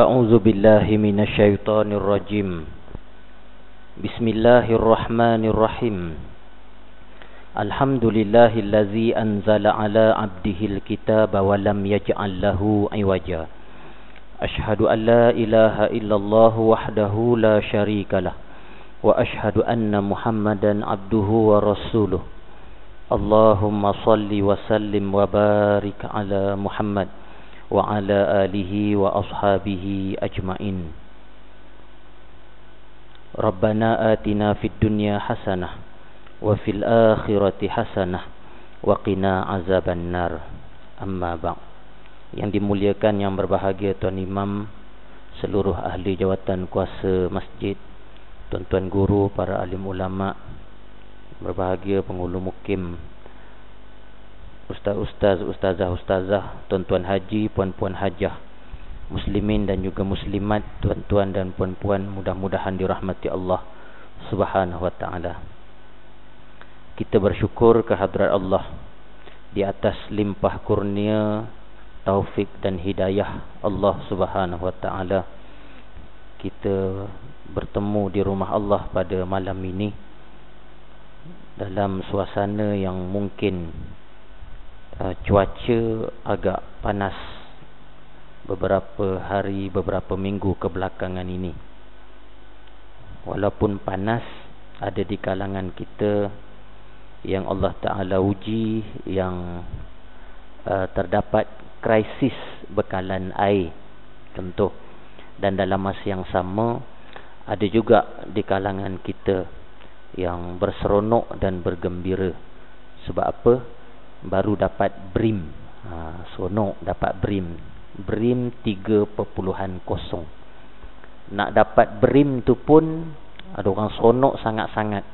أعوذ بالله من الشيطان الرجيم. بسم الله الرحمن الرحيم. الحمد لله الذي أنزل على عبده الكتاب ولم يجعل له عوجا. أشهد أن لا إله إلا الله وحده لا شريك له وأشهد أن محمدا عبده ورسوله. اللهم صل وسلم وبارك على محمد وعلى آله وأصحابه أجمعين. ربنا آتنا في الدنيا حسنة وفي الآخرة حسنة وقنا عذاب النار. Amma ba'd. Yang dimuliakan, yang berbahagia Tuan Imam, seluruh ahli jawatan kuasa masjid, tuan-tuan guru, para alim ulama, berbahagia penghulu mukim, ustaz-ustaz, ustazah-ustazah, tuan-tuan haji, puan-puan hajah, muslimin dan juga muslimat, tuan-tuan dan puan-puan, mudah-mudahan dirahmati Allah Subhanahu wa taala. Kita bersyukur kehadrat Allah di atas limpah kurnia, taufik dan hidayah Allah Subhanahu wa taala. Kita bertemu di rumah Allah pada malam ini dalam suasana yang mungkin cuaca agak panas beberapa hari, beberapa minggu kebelakangan ini. Walaupun panas, ada di kalangan kita yang Allah Ta'ala uji, yang terdapat krisis bekalan air, contoh. Dan dalam masa yang sama, ada juga di kalangan kita yang berseronok dan bergembira. Sebab apa? Baru dapat BRIM. Seronok dapat BRIM. BRIM 3.0. Nak dapat BRIM tu pun ada orang seronok sangat-sangat.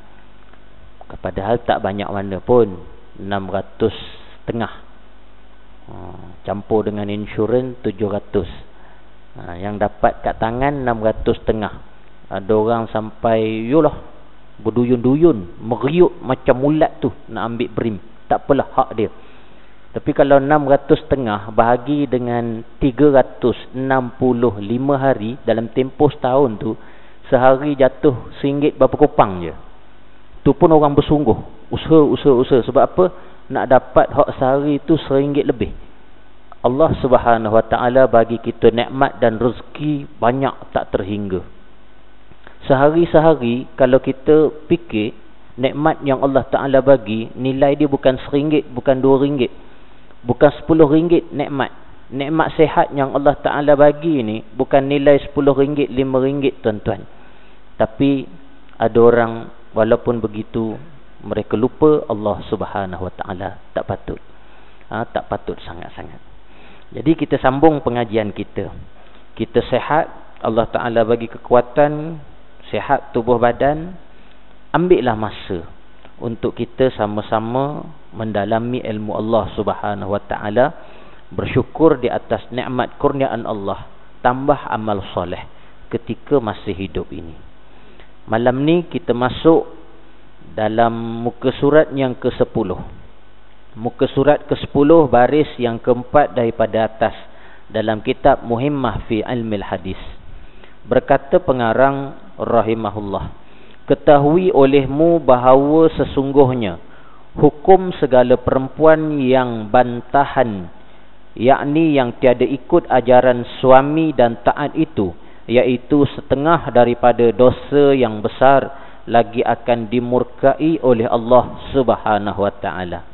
Padahal tak banyak mana pun, 600.5. Campur dengan insurans 700. Yang dapat kat tangan 600.5. Ada orang sampai berduyun-duyun, meriuk macam ulat tu nak ambil BRIM. Tak apalah, hak dia. Tapi kalau 600.5 bahagi dengan 365 hari dalam tempoh setahun tu, sehari jatuh RM1 berapa kopang je. Tu pun orang bersungguh, usaha. Sebab apa? Nak dapat hak sehari tu RM1 lebih. Allah Subhanahu wa taala bagi kita nikmat dan rezeki banyak tak terhingga. Sehari-sehari kalau kita fikir nikmat yang Allah Ta'ala bagi, nilai dia bukan RM1, bukan RM2, bukan RM10 nikmat. Nikmat sehat yang Allah Ta'ala bagi ni bukan nilai RM10, RM5, tuan-tuan. Tapi ada orang walaupun begitu, mereka lupa Allah Subhanahu Wa Ta'ala. Tak patut. Tak patut sangat-sangat. Jadi kita sambung pengajian kita. Kita sehat, Allah Ta'ala bagi kekuatan, sehat tubuh badan. Ambillah masa untuk kita sama-sama mendalami ilmu Allah Subhanahu wa taala, bersyukur di atas nikmat kurniaan Allah, tambah amal soleh ketika masih hidup ini. Malam ni kita masuk dalam muka surat yang ke-10. Muka surat ke-10 baris yang keempat daripada atas dalam kitab Muhimmah fi Ilmil Hadis. Berkata pengarang rahimahullah, ketahui olehmu bahawa sesungguhnya hukum segala perempuan yang bantahan, yakni yang tiada ikut ajaran suami dan taat itu, iaitu setengah daripada dosa yang besar, lagi akan dimurkai oleh Allah Subhanahu wa taala.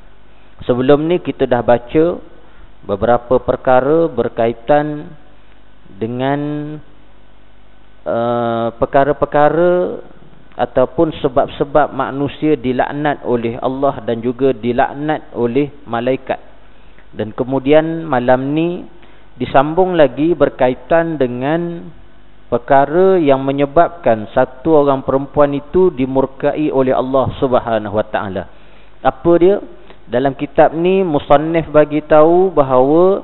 Sebelum ni kita dah baca beberapa perkara berkaitan dengan perkara-perkara ataupun sebab-sebab manusia dilaknat oleh Allah dan juga dilaknat oleh malaikat. Dan kemudian malam ni disambung lagi berkaitan dengan perkara yang menyebabkan satu orang perempuan itu dimurkai oleh Allah Subhanahu wa taala. Apa dia? Dalam kitab ni musannif bagi tahu bahawa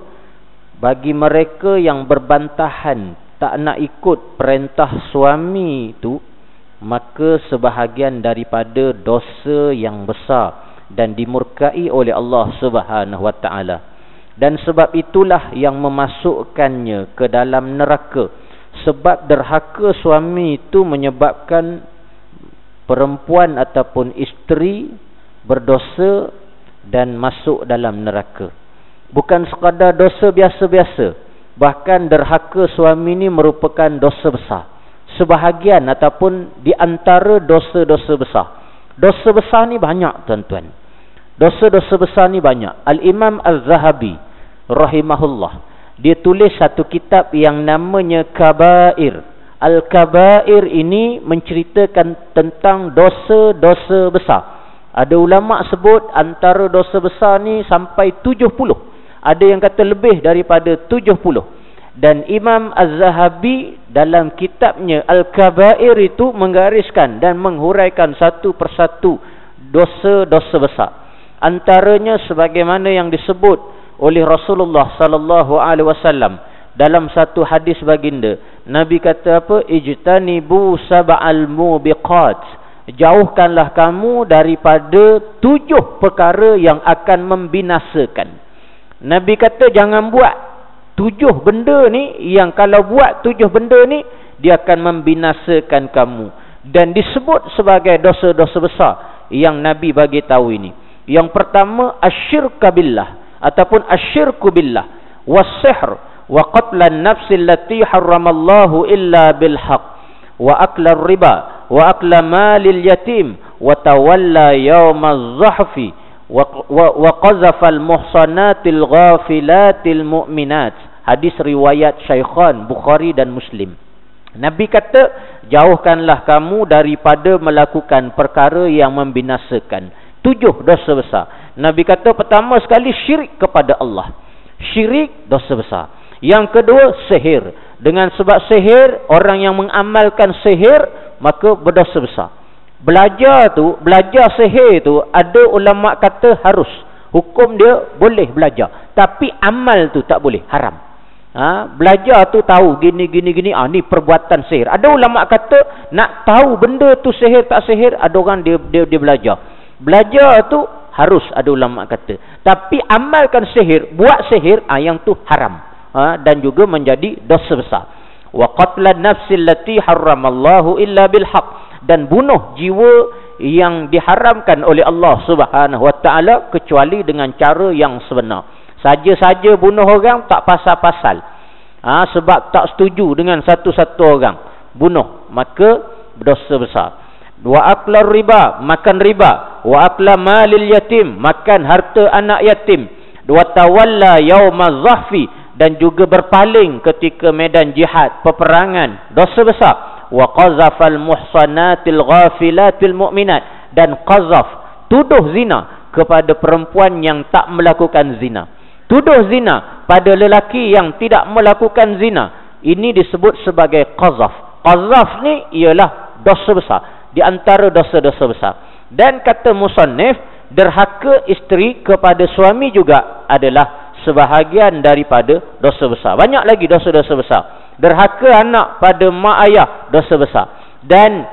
bagi mereka yang berbantahan, tak nak ikut perintah suami itu, maka sebahagian daripada dosa yang besar dan dimurkai oleh Allah Subhanahu wa taala. Dan sebab itulah yang memasukkannya ke dalam neraka. Sebab derhaka suami itu menyebabkan perempuan ataupun isteri berdosa dan masuk dalam neraka. Bukan sekadar dosa biasa-biasa, bahkan derhaka suami ini merupakan dosa besar. Sebahagian ataupun di antara dosa-dosa besar. Dosa besar ni banyak, tuan-tuan. Dosa-dosa besar ni banyak. Al-Imam Al-Zahabi rahimahullah, dia tulis satu kitab yang namanya Kabair. Al-Kabair ini menceritakan tentang dosa-dosa besar. Ada ulama sebut antara dosa besar ni sampai 70. Ada yang kata lebih daripada 70. Dan Imam Az-Zahabi dalam kitabnya Al-Kabair itu menggariskan dan menghuraikan satu persatu dosa-dosa besar. Antaranya sebagaimana yang disebut oleh Rasulullah sallallahu alaihi wasallam dalam satu hadis baginda. Nabi kata apa? Ijtanibu sab'al mubiqat. Jauhkanlah kamu daripada 7 perkara yang akan membinasakan. Nabi kata jangan buat 7 benda ni, yang kalau buat 7 benda ni dia akan membinasakan kamu. Dan disebut sebagai dosa-dosa besar yang Nabi bagi tahu ini. Yang pertama asyirka billah ataupun asyirku billah, was-sihr, wa qatlan nafsi allati harramallahu illa bilhaq, wa aklar riba, wa akla malil yatim, wa tawalla yawmaz zahfi, wa qazafal muhsanatil ghafilatil mu'minat. Hadis riwayat Syaikhan Bukhari dan Muslim. Nabi kata jauhkanlah kamu daripada melakukan perkara yang membinasakan. 7 dosa besar. Nabi kata pertama sekali syirik kepada Allah. Syirik dosa besar. Yang kedua sihir. Dengan sebab sihir, orang yang mengamalkan sihir maka berdosa besar. Belajar sihir tu ada ulama kata harus. Hukum dia boleh belajar, tapi amal tu tak boleh, haram. Belajar tu tahu gini ni perbuatan sihir. Ada ulama kata nak tahu benda tu sihir tak sihir, ada orang dia belajar. Belajar tu harus, ada ulama kata. Tapi amalkan sihir, buat sihir, yang tu haram. Dan juga menjadi dosa besar. Wa qatlan nafsi allati harramallahu illa bilhaq. Dan bunuh jiwa yang diharamkan oleh Allah Subhanahu wa taala kecuali dengan cara yang sebenar. Saja-saja bunuh orang tak pasal-pasal. Sebab tak setuju dengan satu-satu orang bunuh, maka berdosa besar. Wa aklar riba, makan riba. Wa akla malil yatim, makan harta anak yatim. Wa tawalla yaumaz zahfi, dan juga berpaling ketika medan jihad, peperangan, dosa besar. Wa qazafal muhsanatil ghafilatil mu'minat, dan qazaf, tuduh zina kepada perempuan yang tak melakukan zina. Tuduh zina pada lelaki yang tidak melakukan zina, ini disebut sebagai qazaf. Qazaf ni ialah dosa besar, di antara dosa-dosa besar. Dan kata musannif, derhaka isteri kepada suami juga adalah sebahagian daripada dosa besar. Banyak lagi dosa-dosa besar. Derhaka anak pada mak ayah, dosa besar. Dan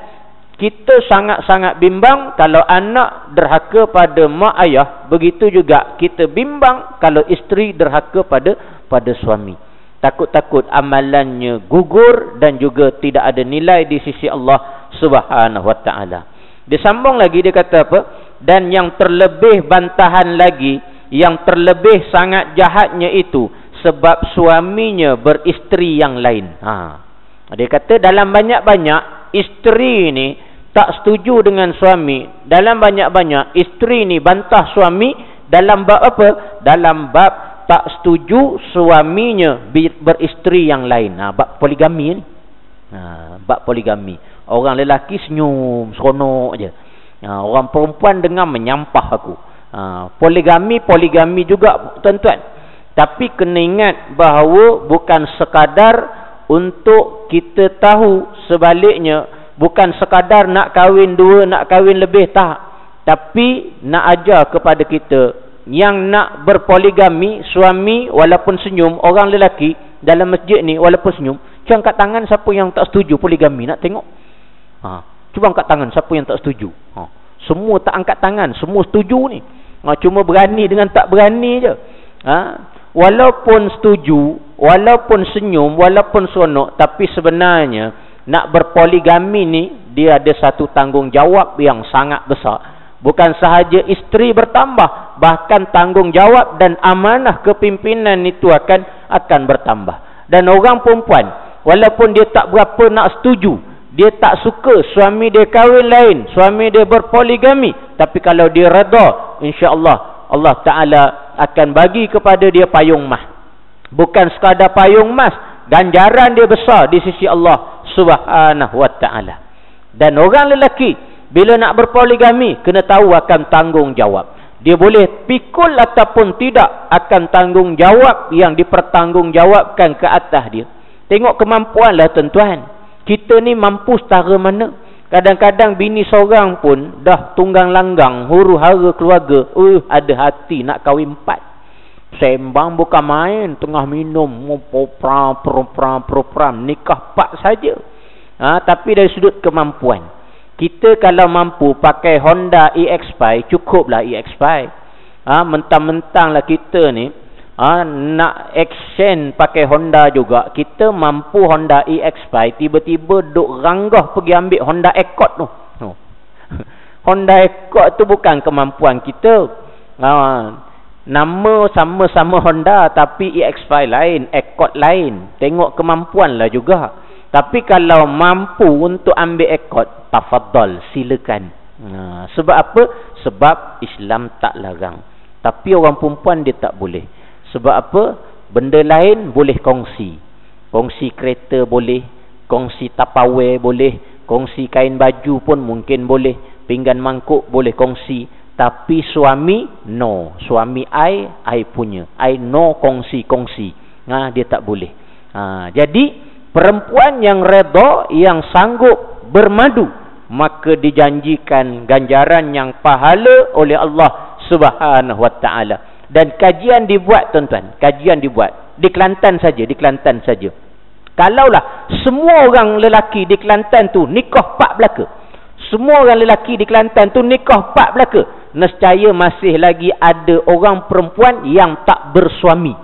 kita sangat-sangat bimbang kalau anak derhaka pada mak ayah, begitu juga kita bimbang kalau isteri derhaka pada suami. Takut-takut amalannya gugur dan juga tidak ada nilai di sisi Allah Subhanahu wa taala. Dia sambung lagi, dia kata apa? Dan yang terlebih bantahan lagi, yang terlebih sangat jahatnya itu sebab suaminya beristeri yang lain. Dia kata dalam banyak-banyak isteri ni tak setuju dengan suami. Dalam banyak-banyak isteri ni bantah suami dalam bab apa? Dalam bab tak setuju suaminya beristeri yang lain. Bab poligami ni. Bab poligami. Orang lelaki senyum, seronok je. Orang perempuan dengar menyampah aku. Poligami juga, tuan-tuan. Tapi kena ingat bahawa bukan sekadar untuk kita tahu sebaliknya, bukan sekadar nak kahwin 2, nak kahwin lebih, tak. Tapi nak ajar kepada kita yang nak berpoligami, suami walaupun senyum, orang lelaki dalam masjid ni walaupun senyum, cuba angkat tangan siapa yang tak setuju poligami, nak tengok. Cuba angkat tangan siapa yang tak setuju. Semua tak angkat tangan, semua setuju ni. Cuma berani dengan tak berani je. walaupun setuju, walaupun senyum, walaupun seronok, tapi sebenarnya nak berpoligami ni dia ada satu tanggungjawab yang sangat besar. Bukan sahaja isteri bertambah, bahkan tanggungjawab dan amanah kepimpinan itu akan bertambah. Dan orang perempuan, walaupun dia tak berapa nak setuju, dia tak suka suami dia kahwin lain, suami dia berpoligami, tapi kalau dia redha, insya-Allah Allah Ta'ala akan bagi kepada dia payung mas. Bukan sekadar payung mas, ganjaran dia besar di sisi Allah Subhanahu Wa Ta'ala. Dan orang lelaki bila nak berpoligami, kena tahu akan tanggungjawab. Dia boleh pikul ataupun tidak akan tanggungjawab yang dipertanggungjawabkan ke atas dia. Tengok kemampuan lah tuan-tuan. Kita ni mampu setara mana. Kadang-kadang bini seorang pun dah tunggang langgang, huru-hara keluarga, ada hati nak kahwin 4. Sembang bukan main, tengah minum, propram, nikah 4 saja. Tapi dari sudut kemampuan, kita kalau mampu pakai Honda EX5, cukuplah EX5. Mentang-mentanglah kita ni nak exchange pakai Honda juga. Kita mampu Honda EX5, tiba-tiba duk ranggah pergi ambil Honda Accord tu. Honda Accord tu bukan kemampuan kita. Nama sama-sama Honda, tapi EX5 lain, Accord lain. Tengok kemampuan lah juga. Tapi kalau mampu untuk ambil Accord, tafadhal, silakan. Sebab apa? Sebab Islam tak larang. Tapi orang perempuan dia tak boleh. Sebab apa? Benda lain boleh kongsi. Kongsi kereta boleh, kongsi tapawai boleh, kongsi kain baju pun mungkin boleh, pinggan mangkuk boleh kongsi. Tapi suami, no. Suami I punya. I no kongsi-kongsi. Dia tak boleh. Jadi perempuan yang redha, yang sanggup bermadu, maka dijanjikan ganjaran yang pahala oleh Allah Subhanahu Wa Ta'ala. Dan kajian dibuat tuan-tuan, kajian dibuat di Kelantan saja. Kalaulah semua orang lelaki di Kelantan tu nikah 4 belaka, semua orang lelaki di Kelantan tu nikah 4 belaka, nescaya masih lagi ada orang perempuan yang tak bersuami.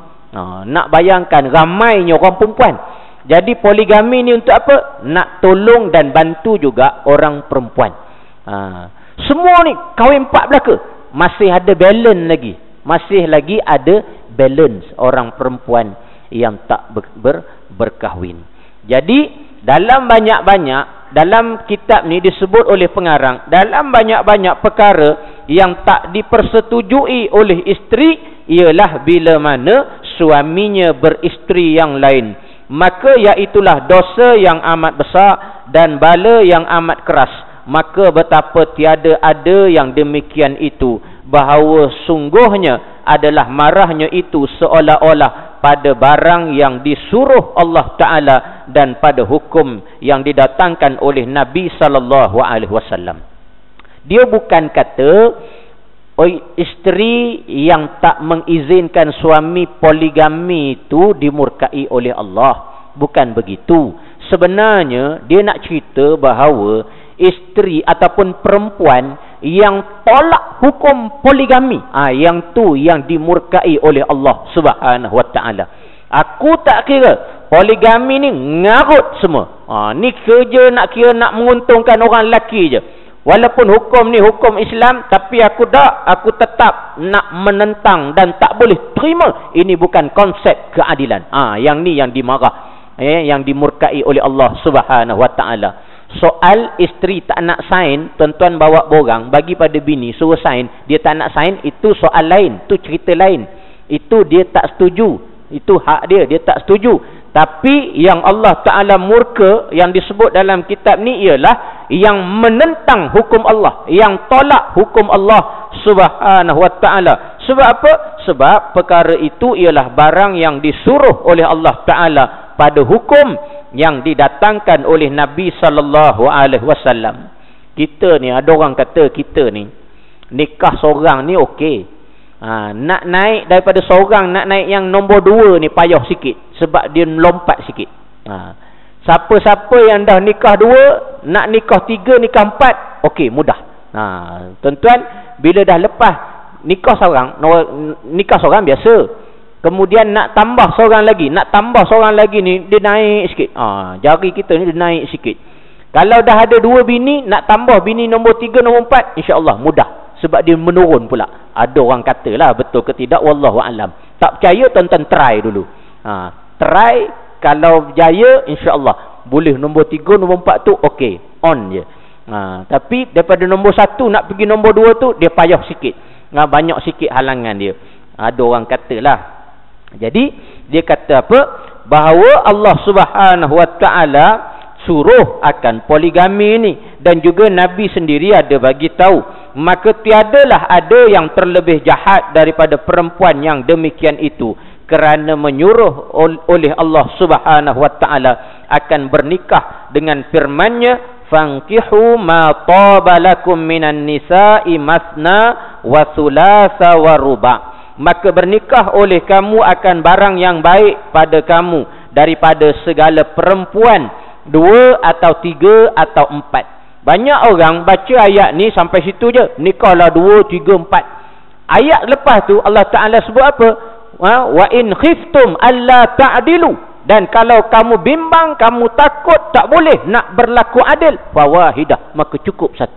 Nak bayangkan ramainya orang perempuan. Jadi poligami ni untuk apa? Nak tolong dan bantu juga orang perempuan. Semua ni kahwin 4 belaka, masih ada balance lagi. Masih lagi ada balance orang perempuan yang tak berkahwin. Jadi dalam banyak-banyak, dalam kitab ni disebut oleh pengarang, dalam banyak-banyak perkara yang tak dipersetujui oleh isteri, ialah bila mana suaminya beristeri yang lain. Maka iaitulah dosa yang amat besar dan bala yang amat keras. Maka betapa tiada ada yang demikian itu, bahawa sungguhnya adalah marahnya itu seolah-olah pada barang yang disuruh Allah Ta'ala dan pada hukum yang didatangkan oleh Nabi SAW. Dia bukan kata isteri yang tak mengizinkan suami poligami itu dimurkai oleh Allah. Bukan begitu. Sebenarnya dia nak cerita bahawa isteri ataupun perempuan yang tolak hukum poligami, yang tu yang dimurkai oleh Allah Subhanahu Wa Ta'ala. Aku tak kira poligami ni ngarut semua. Ni kerja nak menguntungkan orang lelaki je. Walaupun hukum ni hukum Islam, tapi aku tetap nak menentang dan tak boleh terima. Ini bukan konsep keadilan. Yang ni yang dimarah, yang dimurkai oleh Allah Subhanahu Wa Ta'ala. Soal isteri tak nak sign, tuan-tuan bawa borang bagi pada bini, suruh sign, dia tak nak sign, itu soal lain, itu cerita lain. Itu dia tak setuju, itu hak dia, dia tak setuju. Tapi yang Allah Ta'ala murka yang disebut dalam kitab ni ialah yang menentang hukum Allah, yang tolak hukum Allah Subhanahu Wa Ta'ala. Sebab apa? Sebab perkara itu ialah barang yang disuruh oleh Allah Ta'ala pada hukum yang didatangkan oleh Nabi SAW. Kita ni, ada orang kata kita ni nikah seorang ni okey. Nak naik daripada seorang, nak naik yang nombor 2 ni payah sikit, sebab dia melompat sikit. Siapa-siapa yang dah nikah 2, nak nikah 3, nikah 4, okey, mudah. Tuan-tuan, bila dah lepas nikah seorang biasa. Kemudian nak tambah seorang lagi ni dia naik sikit. Jari kita ni dia naik sikit. Kalau dah ada 2 bini, nak tambah bini nombor 3, nombor 4, insya-Allah mudah. Sebab dia menurun pula. Ada orang katalah betul ke tidak, wallahu alam. Tak percaya tuan-tuan try dulu. Try, kalau berjaya insya-Allah boleh nombor 3, nombor 4 tu okey, on je. Tapi daripada nombor 1 nak pergi nombor 2 tu dia payah sikit. Banyak sikit halangan dia. Ada orang katalah. Jadi dia kata apa? Bahawa Allah Subhanahu Wa Taala suruh akan poligami ini, dan juga Nabi sendiri ada bagi tahu, maka tiadalah ada yang terlebih jahat daripada perempuan yang demikian itu, kerana menyuruh oleh Allah Subhanahu Wa Taala akan bernikah dengan firman-Nya, fankihu ma taba lakum minan nisa'i masna wa thulatha wa ruba'. Maka bernikah oleh kamu akan barang yang baik pada kamu daripada segala perempuan, 2 atau 3 atau 4. Banyak orang baca ayat ni sampai situ je, nikahlah 2, 3, 4. Ayat lepas tu Allah Ta'ala sebut apa? Wa in khiftum alla ta'dilu, dan kalau kamu bimbang, kamu takut tak boleh nak berlaku adil, fawahidah, maka cukup 1.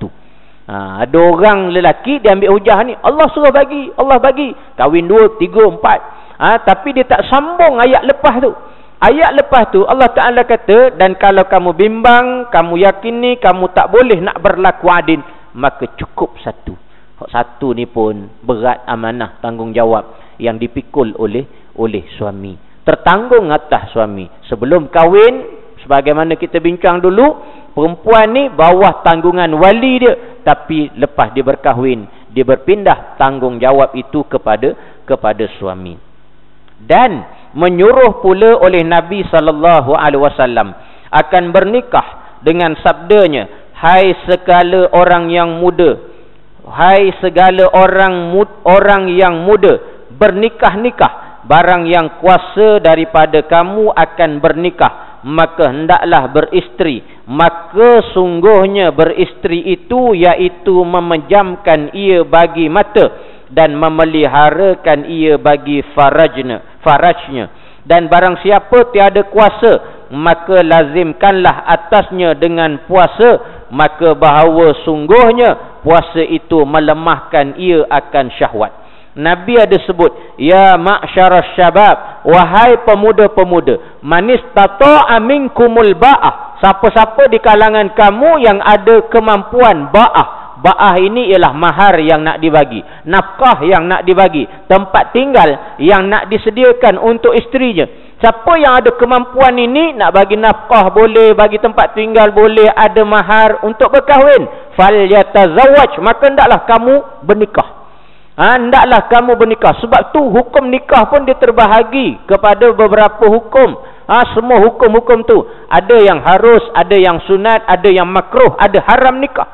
Ada orang lelaki dia ambil hujah ni, Allah suruh bagi, Allah bagi kahwin 2, 3, 4. Tapi dia tak sambung ayat lepas tu. Ayat lepas tu Allah Ta'ala kata, dan kalau kamu bimbang, kamu yakini kamu tak boleh nak berlaku adil, maka cukup 1. 1 ni pun berat amanah tanggungjawab yang dipikul oleh suami, tertanggung atas suami. Sebelum kahwin, sebagaimana kita bincang dulu, perempuan ni bawah tanggungan wali dia, tapi lepas dia berkahwin, dia berpindah tanggungjawab itu kepada suami. Dan menyuruh pula oleh Nabi SAW akan bernikah dengan sabdanya, hai segala orang yang muda, hai segala orang yang muda, bernikah-nikah, barang yang kuasa daripada kamu akan bernikah, maka hendaklah beristri. Maka sungguhnya beristri itu iaitu memejamkan ia bagi mata dan memeliharakan ia bagi farajnya. Dan barang siapa tiada kuasa, maka lazimkanlah atasnya dengan puasa, maka bahawa sungguhnya puasa itu melemahkan ia akan syahwat. Nabi ada sebut, ya ma'syarasy syabab, wahai pemuda-pemuda, manis tata'a minkumul ba'ah, siapa-siapa di kalangan kamu yang ada kemampuan ba'ah. Ba'ah ini ialah mahar yang nak dibagi, nafkah yang nak dibagi, tempat tinggal yang nak disediakan untuk isterinya. Siapa yang ada kemampuan ini, nak bagi nafkah boleh, bagi tempat tinggal boleh, ada mahar untuk berkahwin, falyatazawwaj, maka hendaklah kamu bernikah. Hendaklah kamu bernikah. Sebab tu hukum nikah pun dia terbahagi kepada beberapa hukum. Semua hukum-hukum tu ada yang harus, ada yang sunat, ada yang makruh, ada haram nikah.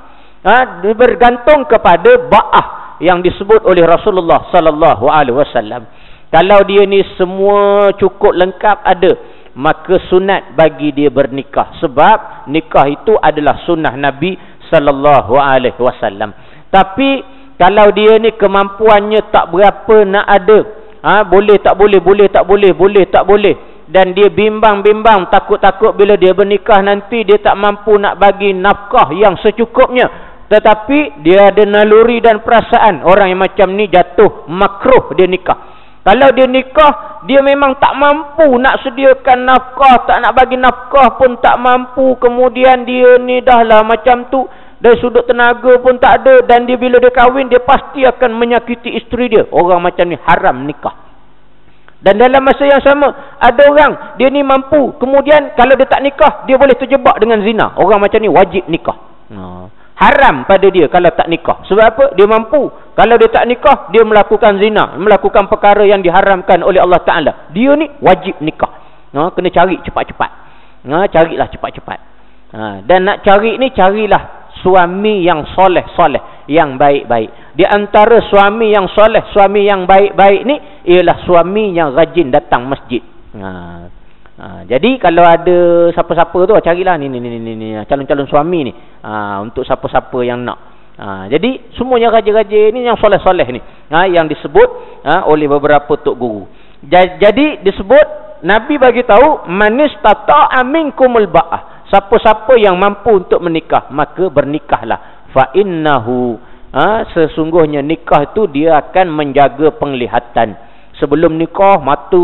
Bergantung kepada ba'ah yang disebut oleh Rasulullah sallallahu alaihi wasallam. Kalau dia ni semua cukup lengkap ada, maka sunat bagi dia bernikah, sebab nikah itu adalah sunnah Nabi sallallahu alaihi wasallam. Tapi kalau dia ni kemampuannya tak berapa nak ada, boleh tak boleh, boleh tak boleh, boleh tak boleh, dan dia bimbang-bimbang, takut-takut bila dia bernikah nanti dia tak mampu nak bagi nafkah yang secukupnya, tetapi dia ada naluri dan perasaan, orang yang macam ni jatuh makruh dia nikah. Kalau dia nikah, dia memang tak mampu nak sediakan nafkah, tak nak bagi nafkah pun tak mampu, kemudian dia ni dah lah macam tu, dari sudut tenaga pun tak ada, dan dia bila dia kahwin, dia pasti akan menyakiti isteri dia. Orang macam ni haram nikah. Dan dalam masa yang sama, ada orang dia ni mampu, kemudian kalau dia tak nikah, dia boleh terjebak dengan zina. Orang macam ni wajib nikah. Haram pada dia kalau tak nikah. Sebab apa? Dia mampu. Kalau dia tak nikah, dia melakukan zina, melakukan perkara yang diharamkan oleh Allah Ta'ala. Dia ni wajib nikah. Kena cari cepat-cepat. Carilah cepat-cepat. Dan nak cari ni, carilah suami yang soleh-soleh, yang baik-baik. Di antara suami yang soleh, suami yang baik-baik ni ialah suami yang rajin datang masjid. Jadi kalau ada siapa-siapa tu, carilah ni calon-calon suami ni, untuk siapa-siapa yang nak. Jadi semuanya raja-raja ni yang soleh-soleh ni, yang disebut oleh beberapa tok guru. Jadi disebut Nabi bagi tahu manistata'a minkumul ba'ah. Siapa-siapa yang mampu untuk menikah, maka bernikahlah. Fa innahu, sesungguhnya nikah itu dia akan menjaga penglihatan. Sebelum nikah mata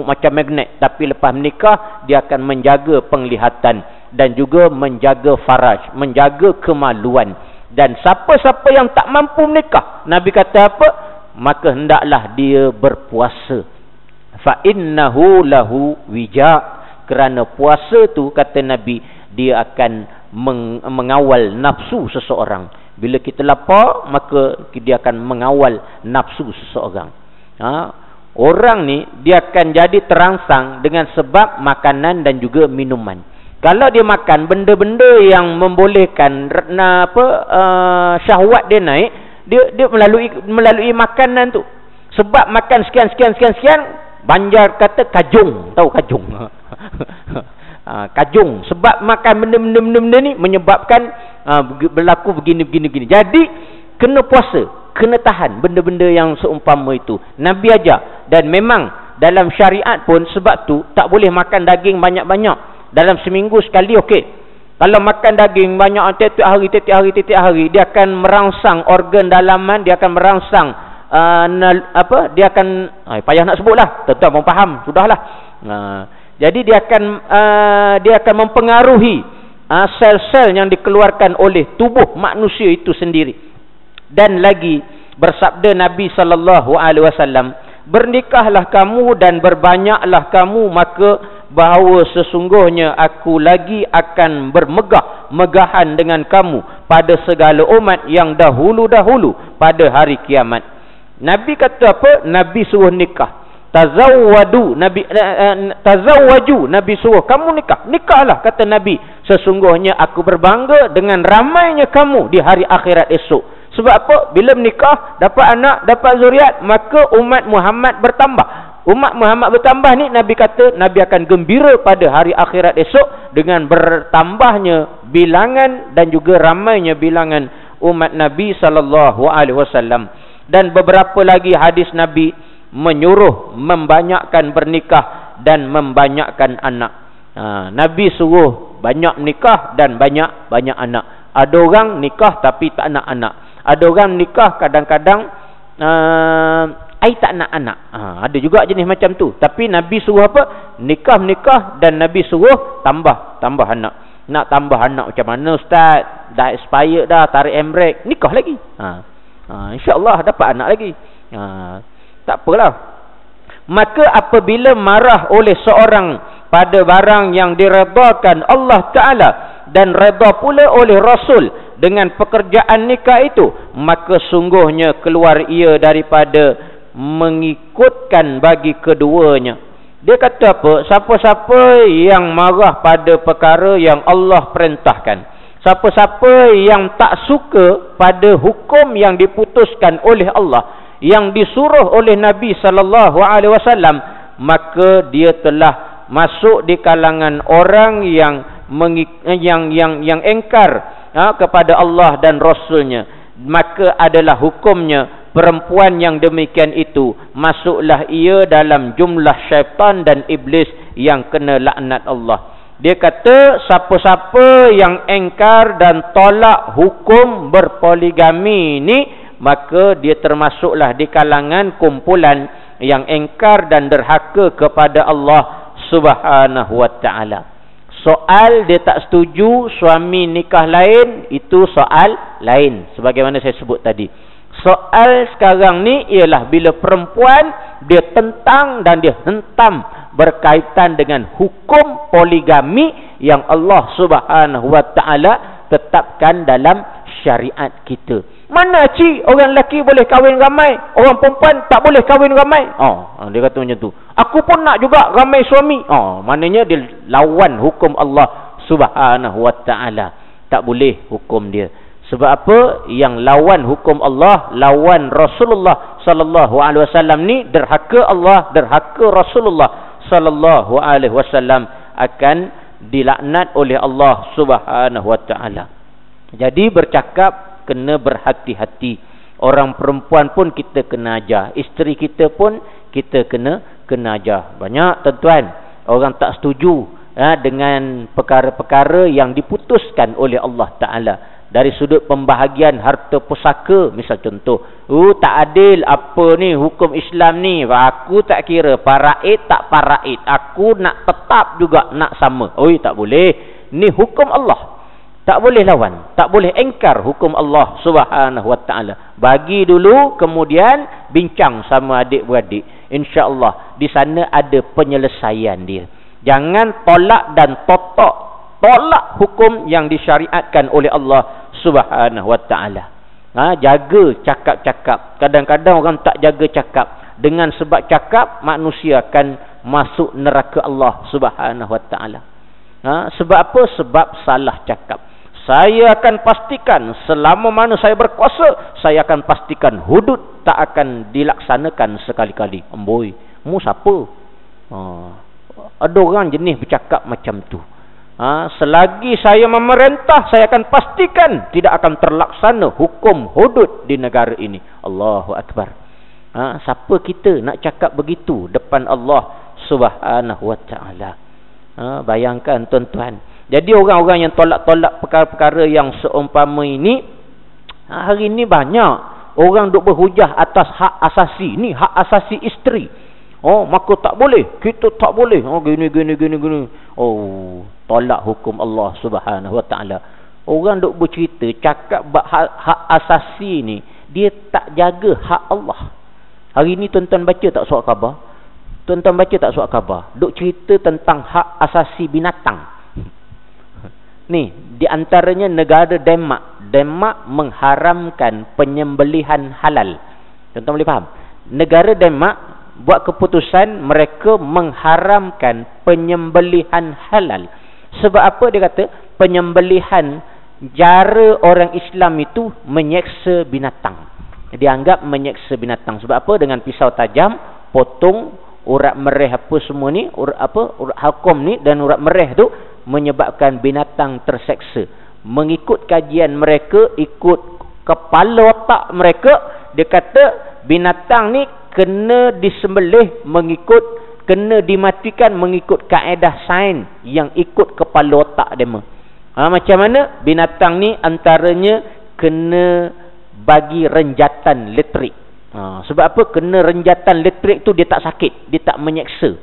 macam magnet, tapi lepas menikah dia akan menjaga penglihatan dan juga menjaga faraj, menjaga kemaluan. Dan siapa-siapa yang tak mampu menikah, Nabi kata apa? Maka hendaklah dia berpuasa. Fa innahu lahu wija. Kerana puasa tu kata Nabi, dia akan mengawal nafsu seseorang. Bila kita lapar, maka dia akan mengawal nafsu seseorang. Orang ni dia akan jadi terangsang dengan sebab makanan dan juga minuman. Kalau dia makan benda-benda yang membolehkan syahwat dia naik, dia melalui makanan tu. Sebab makan sekian, Banjar kata kajung, tahu kajung? Kajung. Sebab makan benda-benda ni menyebabkan berlaku begini. Jadi kena puasa, kena tahan benda-benda yang seumpama itu. Nabi ajar. Dan memang dalam syariat pun sebab tu tak boleh makan daging banyak-banyak. Dalam seminggu sekali okey. Kalau makan daging banyak tiap hari, dia akan merangsang organ dalaman, dia akan merangsang dia akan payah nak sebutlah, tuan-tuan pun faham sudahlah. Jadi dia akan mempengaruhi sel-sel yang dikeluarkan oleh tubuh manusia itu sendiri. Dan lagi bersabda Nabi sallallahu alaihi wasallam, bernikahlah kamu dan berbanyaklah kamu, maka bahawa sesungguhnya aku lagi akan bermegah-megahan dengan kamu pada segala umat yang dahulu-dahulu pada hari kiamat. Nabi kata apa? Nabi suruh nikah. Tazawwaju, Nabi suruh kamu nikahlah kata Nabi. Sesungguhnya aku berbangga dengan ramainya kamu di hari akhirat esok. Sebab apa? Bila menikah, dapat anak, dapat zuriat, maka umat Muhammad bertambah. Umat Muhammad bertambah ni, Nabi kata Nabi akan gembira pada hari akhirat esok dengan bertambahnya bilangan dan juga ramainya bilangan umat Nabi sallallahu alaihi wasallam. Dan beberapa lagi hadis Nabi menyuruh membanyakkan bernikah dan membanyakkan anak. Nabi suruh banyak menikah dan banyak anak. Ada orang nikah tapi tak nak anak. Ada orang nikah kadang-kadang tak nak anak. Ada juga jenis macam tu. Tapi Nabi suruh apa? Nikah dan Nabi suruh tambah anak. Nak tambah anak macam mana ustaz? Dah expired dah, tarik handbrake, nikah lagi. InsyaAllah dapat anak lagi. Tak apalah. Maka apabila marah oleh seorang pada barang yang diredakan Allah Ta'ala dan reda pula oleh Rasul dengan pekerjaan nikah itu, maka sungguhnya keluar ia daripada mengikutkan bagi keduanya. Dia kata apa? Siapa-siapa yang marah pada perkara yang Allah perintahkan, siapa-siapa yang tak suka pada hukum yang diputuskan oleh Allah, yang disuruh oleh Nabi sallallahu alaihi wasallam, maka dia telah masuk di kalangan orang yang engkar kepada Allah dan Rasulnya. Maka adalah hukumnya perempuan yang demikian itu masuklah ia dalam jumlah syaitan dan iblis yang kena laknat Allah. Dia kata siapa-siapa yang engkar dan tolak hukum berpoligami ni, maka dia termasuklah di kalangan kumpulan yang engkar dan derhaka kepada Allah Subhanahu wa ta'ala. Soal dia tak setuju suami nikah lain, itu soal lain sebagaimana saya sebut tadi. Soal sekarang ni ialah bila perempuan dia tentang dan dia hentam berkaitan dengan hukum poligami yang Allah Subhanahu wa ta'ala tetapkan dalam syariat kita. Mana orang lelaki boleh kahwin ramai, orang perempuan tak boleh kahwin ramai? Dia kata macam tu. Aku pun nak juga ramai suami. Maknanya dia lawan hukum Allah Subhanahu wa ta'ala. Tak boleh hukum dia. Sebab apa? Yang lawan hukum Allah, lawan Rasulullah sallallahu alaihi wasallam ni derhaka Allah, derhaka Rasulullah sallallahu alaihi wasallam, akan dilaknat oleh Allah Subhanahu wa ta'ala. Jadi bercakap kena berhati-hati. Orang perempuan pun kita kena ajar. Isteri kita pun kita kena ajar. Banyak tuan-tuan orang tak setuju dengan perkara-perkara yang diputuskan oleh Allah Ta'ala. Dari sudut pembahagian harta pusaka, misal contoh, tak adil apa ni hukum Islam ni, aku tak kira paraid tak paraid, aku nak tetap juga nak sama. Tak boleh, ni hukum Allah, tak boleh lawan, tak boleh engkar hukum Allah Subhanahu Wa Ta'ala. Bagi dulu, kemudian bincang sama adik-beradik, insya-Allah di sana ada penyelesaian dia. Jangan tolak dan tolak hukum yang disyariatkan oleh Allah Subhanahu Wa Ta'ala. Jaga cakap-cakap. Kadang-kadang orang tak jaga cakap. Dengan sebab cakap, manusia akan masuk neraka Allah Subhanahu Wa Ta'ala. Sebab apa? Sebab salah cakap. Saya akan pastikan selama mana saya berkuasa, saya akan pastikan hudud tak akan dilaksanakan sekali-kali. Amboi, mu siapa? Ada orang jenis bercakap macam tu. Selagi saya memerintah, saya akan pastikan tidak akan terlaksana hukum hudud di negara ini. Allahu Akbar. Siapa kita nak cakap begitu depan Allah Subhanahu Wa Ta'ala? Bayangkan tuan-tuan. Jadi orang-orang yang tolak-tolak perkara-perkara yang seumpama ini, hari ini banyak orang duk berhujah atas hak asasi. Ni hak asasi isteri. Maka tak boleh, kita tak boleh. Gini. Tolak hukum Allah Subhanahu Wa Ta'ala. Orang duk bercerita, cakap hak asasi ni, dia tak jaga hak Allah. Hari ni tuan-tuan baca tak surat khabar? Tuan-tuan baca tak surat khabar? Duk cerita tentang hak asasi binatang. Ni, di antaranya negara Denmark. Denmark mengharamkan penyembelihan halal. Tuan-tuan boleh faham? Negara Denmark buat keputusan mereka mengharamkan penyembelihan halal. Sebab apa dia kata? Penyembelihan, cara orang Islam itu menyeksa binatang. Dia anggap menyeksa binatang. Sebab apa? Dengan pisau tajam, potong urat mereh apa semua ni, urat halkom ni dan urat mereh tu menyebabkan binatang terseksa. Mengikut kajian mereka, ikut kepala otak mereka, dia kata binatang ni kena disembelih kena dimatikan mengikut kaedah sains yang ikut kepala otak dia. Macam mana? Binatang ni antaranya kena bagi renjatan elektrik. Sebab apa? Kena renjatan elektrik tu dia tak sakit, dia tak menyeksa.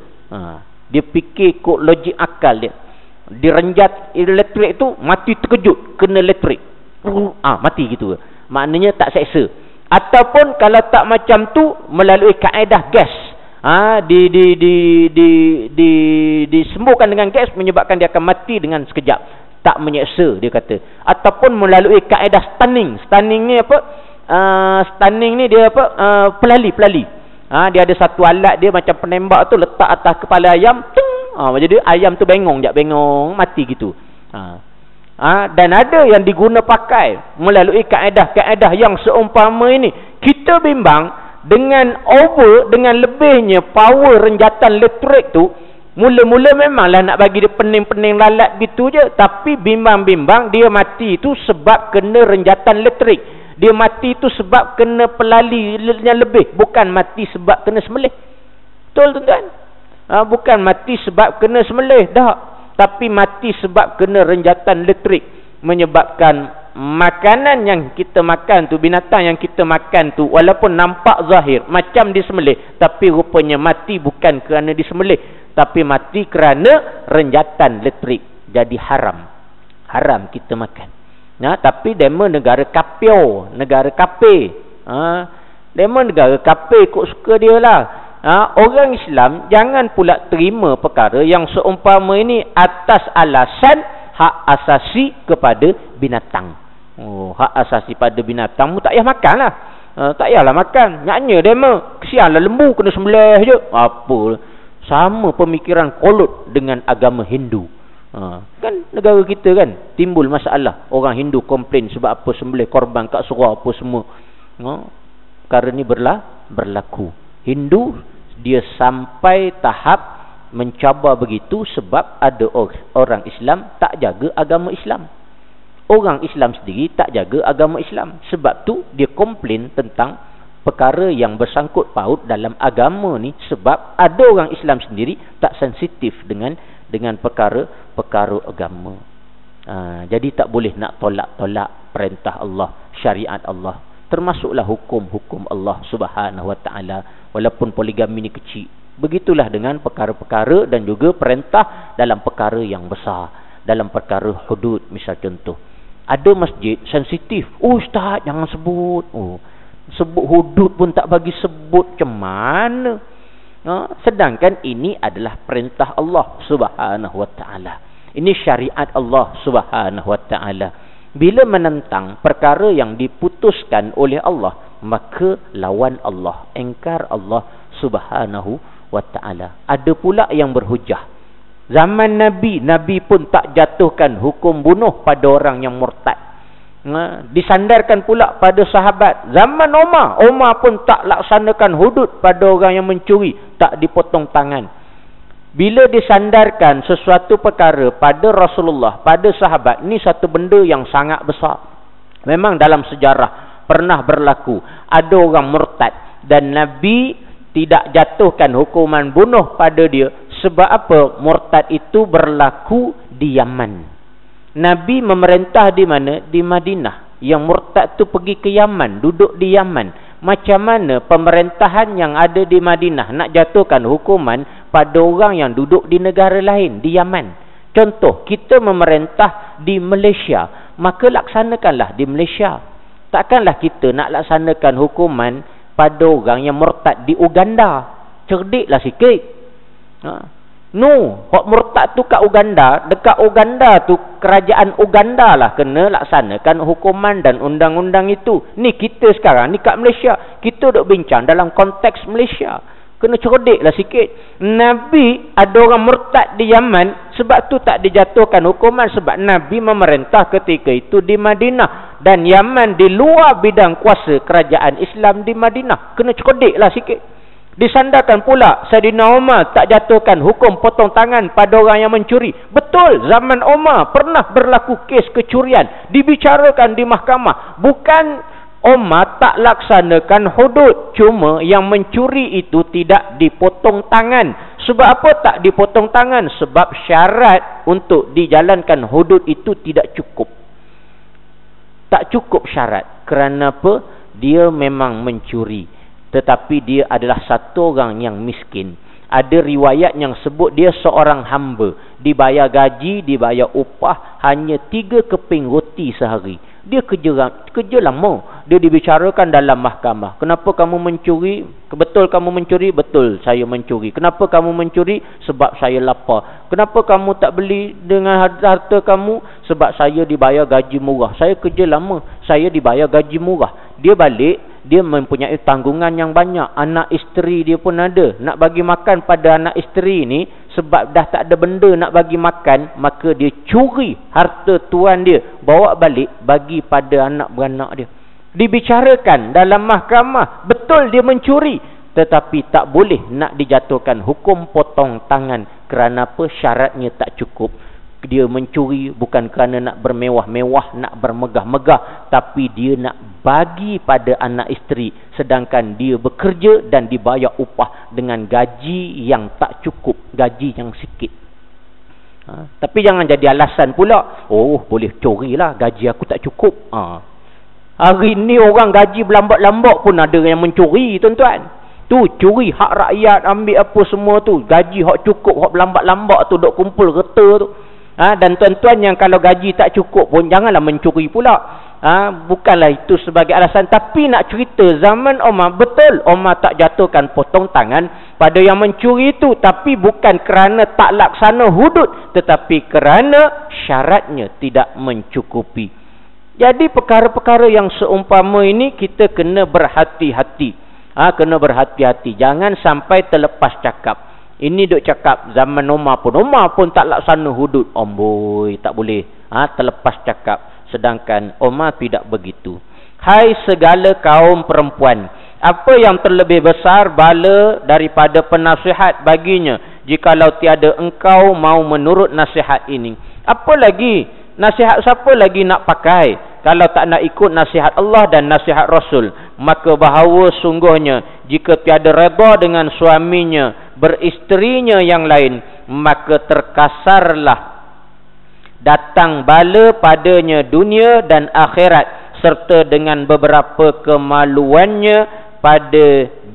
Dia fikir ikut logik akal dia. Direnjat elektrik tu mati terkejut, kena elektrik. Mati gitu. Maknanya tak seksa. Ataupun kalau tak macam tu melalui kaedah gas. Disembuhkan dengan gas menyebabkan dia akan mati dengan sekejap, tak menyeksa dia kata. Ataupun melalui kaedah stunning. Stunning ni apa? Stunning ni dia apa? Pelali. Dia ada satu alat dia macam penembak tu, letak atas kepala ayam. Jadi ayam tu bengong mati gitu. Dan ada yang diguna pakai melalui kaedah-kaedah yang seumpama ini. Kita bimbang dengan lebihnya power renjatan elektrik tu. Mula-mula memanglah nak bagi dia pening-pening lalat gitu je, tapi bimbang-bimbang dia mati itu sebab kena renjatan elektrik. Dia mati itu sebab kena pelali yang lebih, bukan mati sebab kena sembelih. Betul tuan-tuan? Bukan mati sebab kena sembelih dah, tapi mati sebab kena renjatan elektrik, menyebabkan makanan yang kita makan tu, binatang yang kita makan tu, walaupun nampak zahir macam disembelih, tapi rupanya mati bukan kerana disembelih, tapi mati kerana renjatan elektrik. Jadi haram kita makan. Tapi demo negara kapio, negara kape. Demo negara kape ikut suka dia lah. Orang Islam jangan pula terima perkara yang seumpama ini atas alasan hak asasi kepada binatang. Hak asasi pada binatang mu tak payah makan lah. Tak payahlah makan. Nyaknya demo, kesianlah lembu kena sembelih je. Apa? Sama pemikiran kolot dengan agama Hindu. Kan negara kita kan timbul masalah. Orang Hindu komplain sebab apa sembelih korban kat surau apa semua. Perkara ni berlaku. Hindu dia sampai tahap mencabar begitu sebab ada orang Islam tak jaga agama Islam. Orang Islam sendiri tak jaga agama Islam. Sebab tu dia komplain tentang perkara yang bersangkut paut dalam agama ni, sebab ada orang Islam sendiri tak sensitif dengan perkara agama. Jadi tak boleh nak tolak perintah Allah, syariat Allah. Termasuklah hukum-hukum Allah Subhanahu Wa Taala, walaupun poligami ni kecil. Begitulah dengan perkara-perkara dan juga perintah dalam perkara yang besar, dalam perkara hudud. Misal contoh, ada masjid sensitif. Ustaz jangan sebut. Sebut hudud pun tak bagi sebut, macam mana? Sedangkan ini adalah perintah Allah Subhanahu Wa Taala. Ini syariat Allah Subhanahu Wa Taala. Bila menentang perkara yang diputuskan oleh Allah, maka lawan Allah, engkar Allah Subhanahu Wa Taala. Ada pula yang berhujah. Zaman Nabi pun tak jatuhkan hukum bunuh pada orang yang murtad. Disandarkan pula pada sahabat. Zaman Umar pun tak laksanakan hudud pada orang yang mencuri, tak dipotong tangan. Bila disandarkan sesuatu perkara pada Rasulullah, pada sahabat, ni satu benda yang sangat besar. Memang dalam sejarah pernah berlaku ada orang murtad dan Nabi tidak jatuhkan hukuman bunuh pada dia. Sebab apa? Murtad itu berlaku di Yaman. Nabi memerintah di mana? Di Madinah. Yang murtad tu pergi ke Yaman, duduk di Yaman. Macam mana pemerintahan yang ada di Madinah nak jatuhkan hukuman pada orang yang duduk di negara lain, di Yaman? Contoh, kita memerintah di Malaysia, maka laksanakanlah di Malaysia. Takkanlah kita nak laksanakan hukuman pada orang yang murtad di Uganda. Cerdiklah sikit. No, hak murtad tu kat Uganda, dekat Uganda tu kerajaan Uganda lah kena laksanakan hukuman dan undang-undang itu. Ni kita sekarang ni kat Malaysia, kita duk bincang dalam konteks Malaysia. Kena cerdiklah sikit. Nabi ada orang murtad di Yaman, sebab tu tak dijatuhkan hukuman, sebab Nabi memerintah ketika itu di Madinah, dan Yaman di luar bidang kuasa kerajaan Islam di Madinah. Kena cerdiklah sikit. Disandarkan pula Saidina Umar tak jatuhkan hukum potong tangan pada orang yang mencuri. Betul, zaman Umar pernah berlaku kes kecurian, dibicarakan di mahkamah. Bukan Umar tak laksanakan hudud, cuma yang mencuri itu tidak dipotong tangan. Sebab apa tak dipotong tangan? Sebab syarat untuk dijalankan hudud itu tidak cukup. Tak cukup syarat. Kerana apa? Dia memang mencuri, tetapi dia adalah satu orang yang miskin. Ada riwayat yang sebut dia seorang hamba, dibayar gaji, dibayar upah hanya 3 keping roti sehari. Dia kerja lama. Dia dibicarakan dalam mahkamah. Kenapa kamu mencuri? Betul kamu mencuri? Betul, saya mencuri. Kenapa kamu mencuri? Sebab saya lapar. Kenapa kamu tak beli dengan harta kamu? Sebab saya dibayar gaji murah. Saya kerja lama, saya dibayar gaji murah. Dia balik, dia mempunyai tanggungan yang banyak. Anak isteri dia pun ada. Nak bagi makan pada anak isteri ni, sebab dah tak ada benda nak bagi makan, maka dia curi harta tuan dia, bawa balik bagi pada anak beranak dia. Dibicarakan dalam mahkamah, betul dia mencuri, tetapi tak boleh nak dijatuhkan hukum potong tangan. Kerana apa? Syaratnya tak cukup. Dia mencuri bukan kerana nak bermewah-mewah, nak bermegah-megah, tapi dia nak bagi pada anak isteri, sedangkan dia bekerja dan dibayar upah dengan gaji yang tak cukup, gaji yang sikit. Tapi jangan jadi alasan pula, oh boleh curilah, gaji aku tak cukup. Hari ni orang gaji berlambat-lambat pun ada yang mencuri, tuan-tuan. Tu curi hak rakyat, ambil apa semua tu, gaji hak cukup, hak berlambat-lambat tu duk kumpul reta tu. Dan tuan-tuan yang kalau gaji tak cukup pun janganlah mencuri pula. Bukanlah itu sebagai alasan. Tapi nak cerita zaman Umar, betul Umar tak jatuhkan potong tangan pada yang mencuri itu, tapi bukan kerana tak laksana hudud, tetapi kerana syaratnya tidak mencukupi. Jadi perkara-perkara yang seumpama ini kita kena berhati-hati. Kena berhati-hati, jangan sampai terlepas cakap. Ini duk cakap zaman Umar pun tak laksana hudud. Amboi, tak boleh terlepas cakap. Sedangkan Umar tidak begitu. Hai segala kaum perempuan, apa yang terlebih besar bala daripada penasihat baginya, jikalau tiada engkau mau menurut nasihat ini. Apa lagi Nasihat siapa lagi nak pakai kalau tak nak ikut nasihat Allah dan nasihat Rasul? Maka bahawa sungguhnya jika tiada redha dengan suaminya, beristerinya yang lain, maka terkasarlah datang bala padanya dunia dan akhirat, serta dengan beberapa kemaluannya pada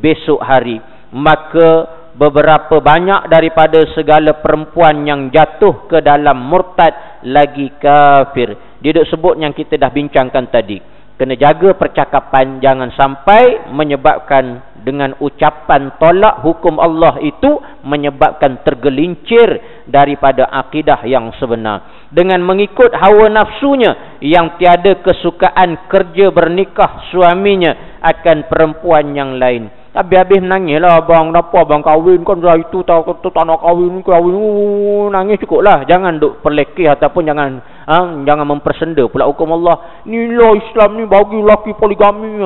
besok hari. Maka beberapa banyak daripada segala perempuan yang jatuh ke dalam murtad lagi kafir. Dia duk sebut yang kita dah bincangkan tadi. Kena jaga percakapan, jangan sampai menyebabkan dengan ucapan tolak hukum Allah itu menyebabkan tergelincir daripada akidah yang sebenar. Dengan mengikut hawa nafsunya yang tiada kesukaan kerja bernikah suaminya akan perempuan yang lain. Habis-habis menangis lah, abang, kenapa abang kahwin kan dah itu tak nak kahwin. Nangis cukup lah. Jangan duk perlekeh ataupun jangan mempersenda pula hukum Allah. Ni lah Islam ni bagi lelaki poligami.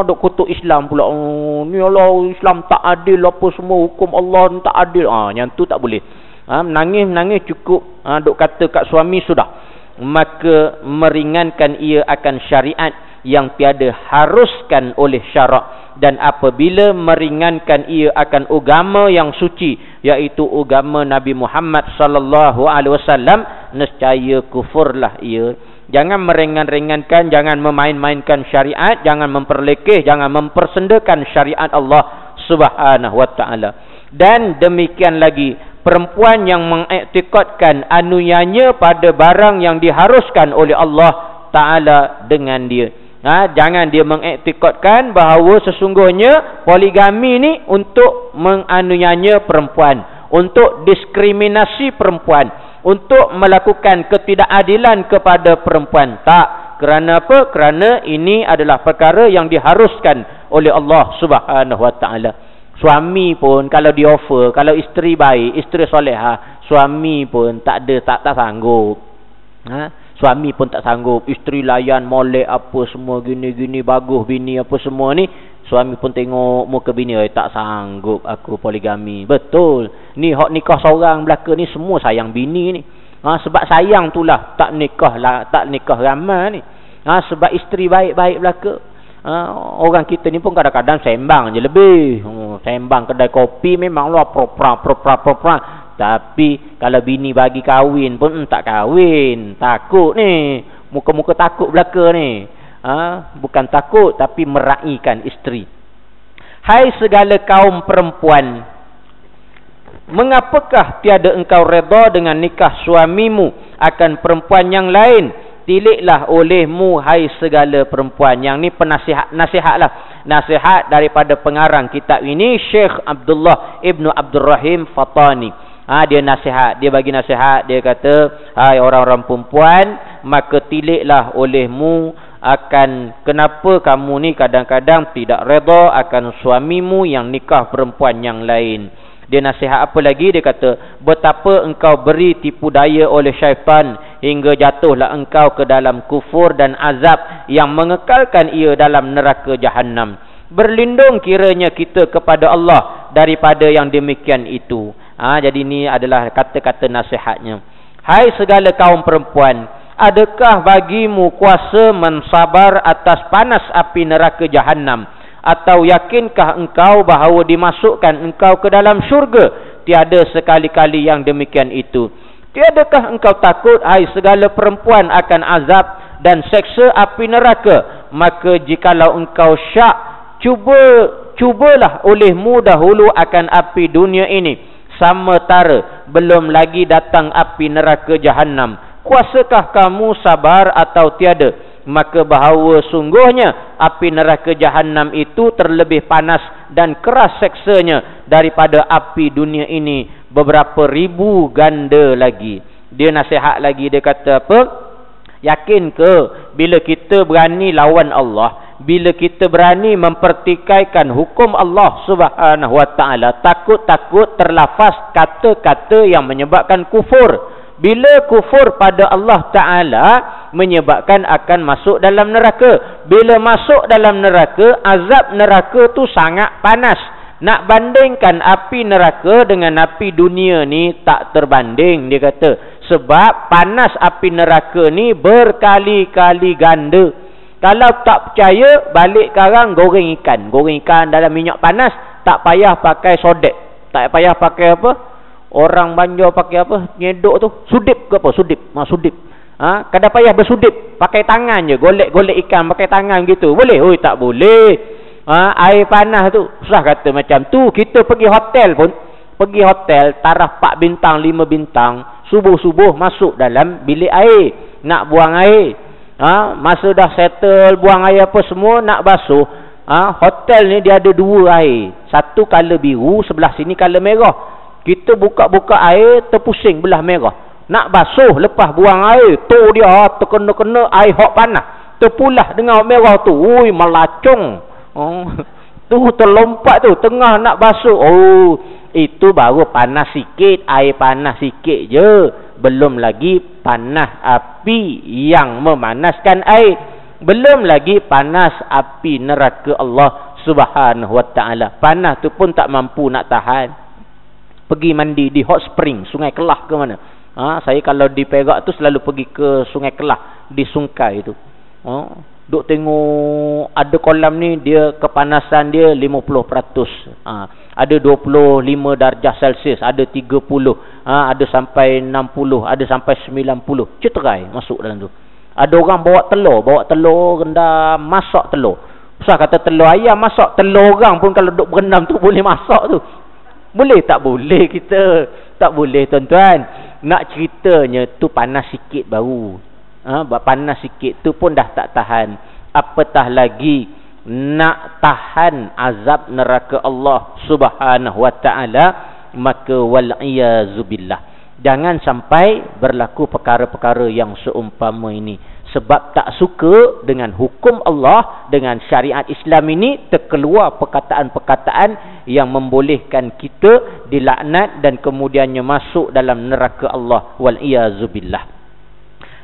Duk kutuk Islam pula. Ni lah Islam tak adil apa semua, hukum Allah tak adil. Yang tu tak boleh. Menangis cukup. Duk kata kat suami sudah. Maka meringankan ia akan syariat yang tiada haruskan oleh syarak. Dan apabila meringankan ia akan agama yang suci, iaitu agama Nabi Muhammad sallallahu alaihi wasallam, nescaya kufurlah ia. Jangan meringan-ringankan, jangan memain-mainkan syariat, jangan memperlekeh, jangan mempersendakan syariat Allah Subhanahu wa taala. Dan demikian lagi, perempuan yang mengiktikadkan anuyannya pada barang yang diharuskan oleh Allah taala dengan dia. Jangan dia mengiktikadkan bahawa sesungguhnya poligami ni untuk menganuyannya perempuan, untuk diskriminasi perempuan, untuk melakukan ketidakadilan kepada perempuan. Tak. Kerana apa? Kerana ini adalah perkara yang diharuskan oleh Allah Subhanahu wa taala. Suami pun kalau di offer, kalau isteri baik, isteri solehah, suami pun tak sanggup. Suami pun tak sanggup, isteri layan molek apa semua gini-gini, bagus bini apa semua ni. Suami pun tengok muka bini, tak sanggup aku poligami. Betul. Ni hak nikah seorang belaka ni semua sayang bini ni. Sebab sayang itulah tak nikah ramai ni. Sebab isteri baik-baik belaka. Orang kita ni pun kadang-kadang sembang je lebih. Sembang kedai kopi memanglah propra. Tapi kalau bini bagi kahwin pun tak kahwin. Takut ni. Muka-muka takut belaka ni. Bukan takut tapi meraihkan isteri. Hai segala kaum perempuan, mengapakah tiada engkau redha dengan nikah suamimu akan perempuan yang lain? Tiliklah olehmu hai segala perempuan. Yang ni nasihat lah. Nasihat daripada pengarang kitab ini, Syekh Abdullah Ibnu Abdul Rahim Fatani. Dia nasihat, dia bagi nasihat, dia kata, hai orang-orang perempuan, maka tiliklah olehmu akan kenapa kamu ni kadang-kadang tidak redha akan suamimu yang nikah perempuan yang lain. Dia nasihat apa lagi? Dia kata, betapa engkau beri tipu daya oleh syaitan hingga jatuhlah engkau ke dalam kufur dan azab yang mengekalkan ia dalam neraka Jahannam. Berlindung kiranya kita kepada Allah daripada yang demikian itu. Jadi ini adalah kata-kata nasihatnya. Hai segala kaum perempuan, adakah bagimu kuasa mensabar atas panas api neraka Jahannam? Atau yakinkah engkau bahawa dimasukkan engkau ke dalam syurga? Tiada sekali-kali yang demikian itu. Tiadakah engkau takut, hai segala perempuan, akan azab dan seksa api neraka? Maka jikalau engkau syak, cubalah olehmu dahulu akan api dunia ini, sementara belum lagi datang api neraka Jahannam. Kuasakah kamu sabar atau tiada? Maka bahawa sungguhnya api neraka Jahannam itu terlebih panas dan keras seksanya daripada api dunia ini beberapa ribu ganda lagi. Dia nasihat lagi, dia kata apa? Yakin ke bila kita berani lawan Allah, bila kita berani mempertikaikan hukum Allah Subhanahu wa taala, takut-takut terlafaz kata-kata yang menyebabkan kufur. Bila kufur pada Allah Ta'ala menyebabkan akan masuk dalam neraka. Bila masuk dalam neraka, azab neraka tu sangat panas. Nak bandingkan api neraka dengan api dunia ni tak terbanding, dia kata. Sebab panas api neraka ni berkali-kali ganda. Kalau tak percaya, balik sekarang goreng ikan. Goreng ikan dalam minyak panas, tak payah pakai sodek. Tak payah pakai apa? Orang Banjar pakai apa? Nyedok tu. Sudip ke apa? Sudip. Sudip. Kadang payah bersudip. Pakai tangan je. Golek-golek ikan pakai tangan gitu. Boleh? Oi, tak boleh. Air panas tu. Susah kata macam tu. Kita pergi hotel pun. Pergi hotel, taraf 4 bintang, 5 bintang. Subuh-subuh masuk dalam bilik air. Nak buang air. Masa dah settle buang air apa semua nak basuh, hotel ni dia ada 2 air, satu color biru, sebelah sini color merah. Kita buka-buka air terpusing belah merah, nak basuh lepas buang air tu dia terkena-kena air hot panas, terpulah dengan merah tu. Ui, melacung. Tu terlompat tu tengah nak basuh. Itu baru panas sikit, air panas sikit je. Belum lagi panas api yang memanaskan air. Belum lagi panas api neraka Allah Subhanahu wa ta'ala. Panas tu pun tak mampu nak tahan. Pergi mandi di hot spring, Sungai Kelah ke mana. Saya kalau di Perak tu selalu pergi ke Sungai Kelah, di Sungkai tu. Duk tengok ada kolam ni, dia kepanasan dia 50%. Ada 25 darjah Celsius, ada 30, ada sampai 60, ada sampai 90. Ceterai masuk dalam tu. Ada orang bawa telur rendam, masak telur. Susah kata telur ayam masak, telur orang pun kalau duk berendam tu boleh masak tu. Boleh tak boleh kita? Tak boleh tuan-tuan. Nak ceritanya tu panas sikit baru. Panas sikit tu pun dah tak tahan. Apatah lagi nak tahan azab neraka Allah Subhanahu wa ta'ala. Maka wal'iyazubillah, jangan sampai berlaku perkara-perkara yang seumpama ini. Sebab tak suka dengan hukum Allah, dengan syariat Islam ini, terkeluar perkataan-perkataan yang membolehkan kita dilaknat dan kemudiannya masuk dalam neraka Allah wal'iyazubillah.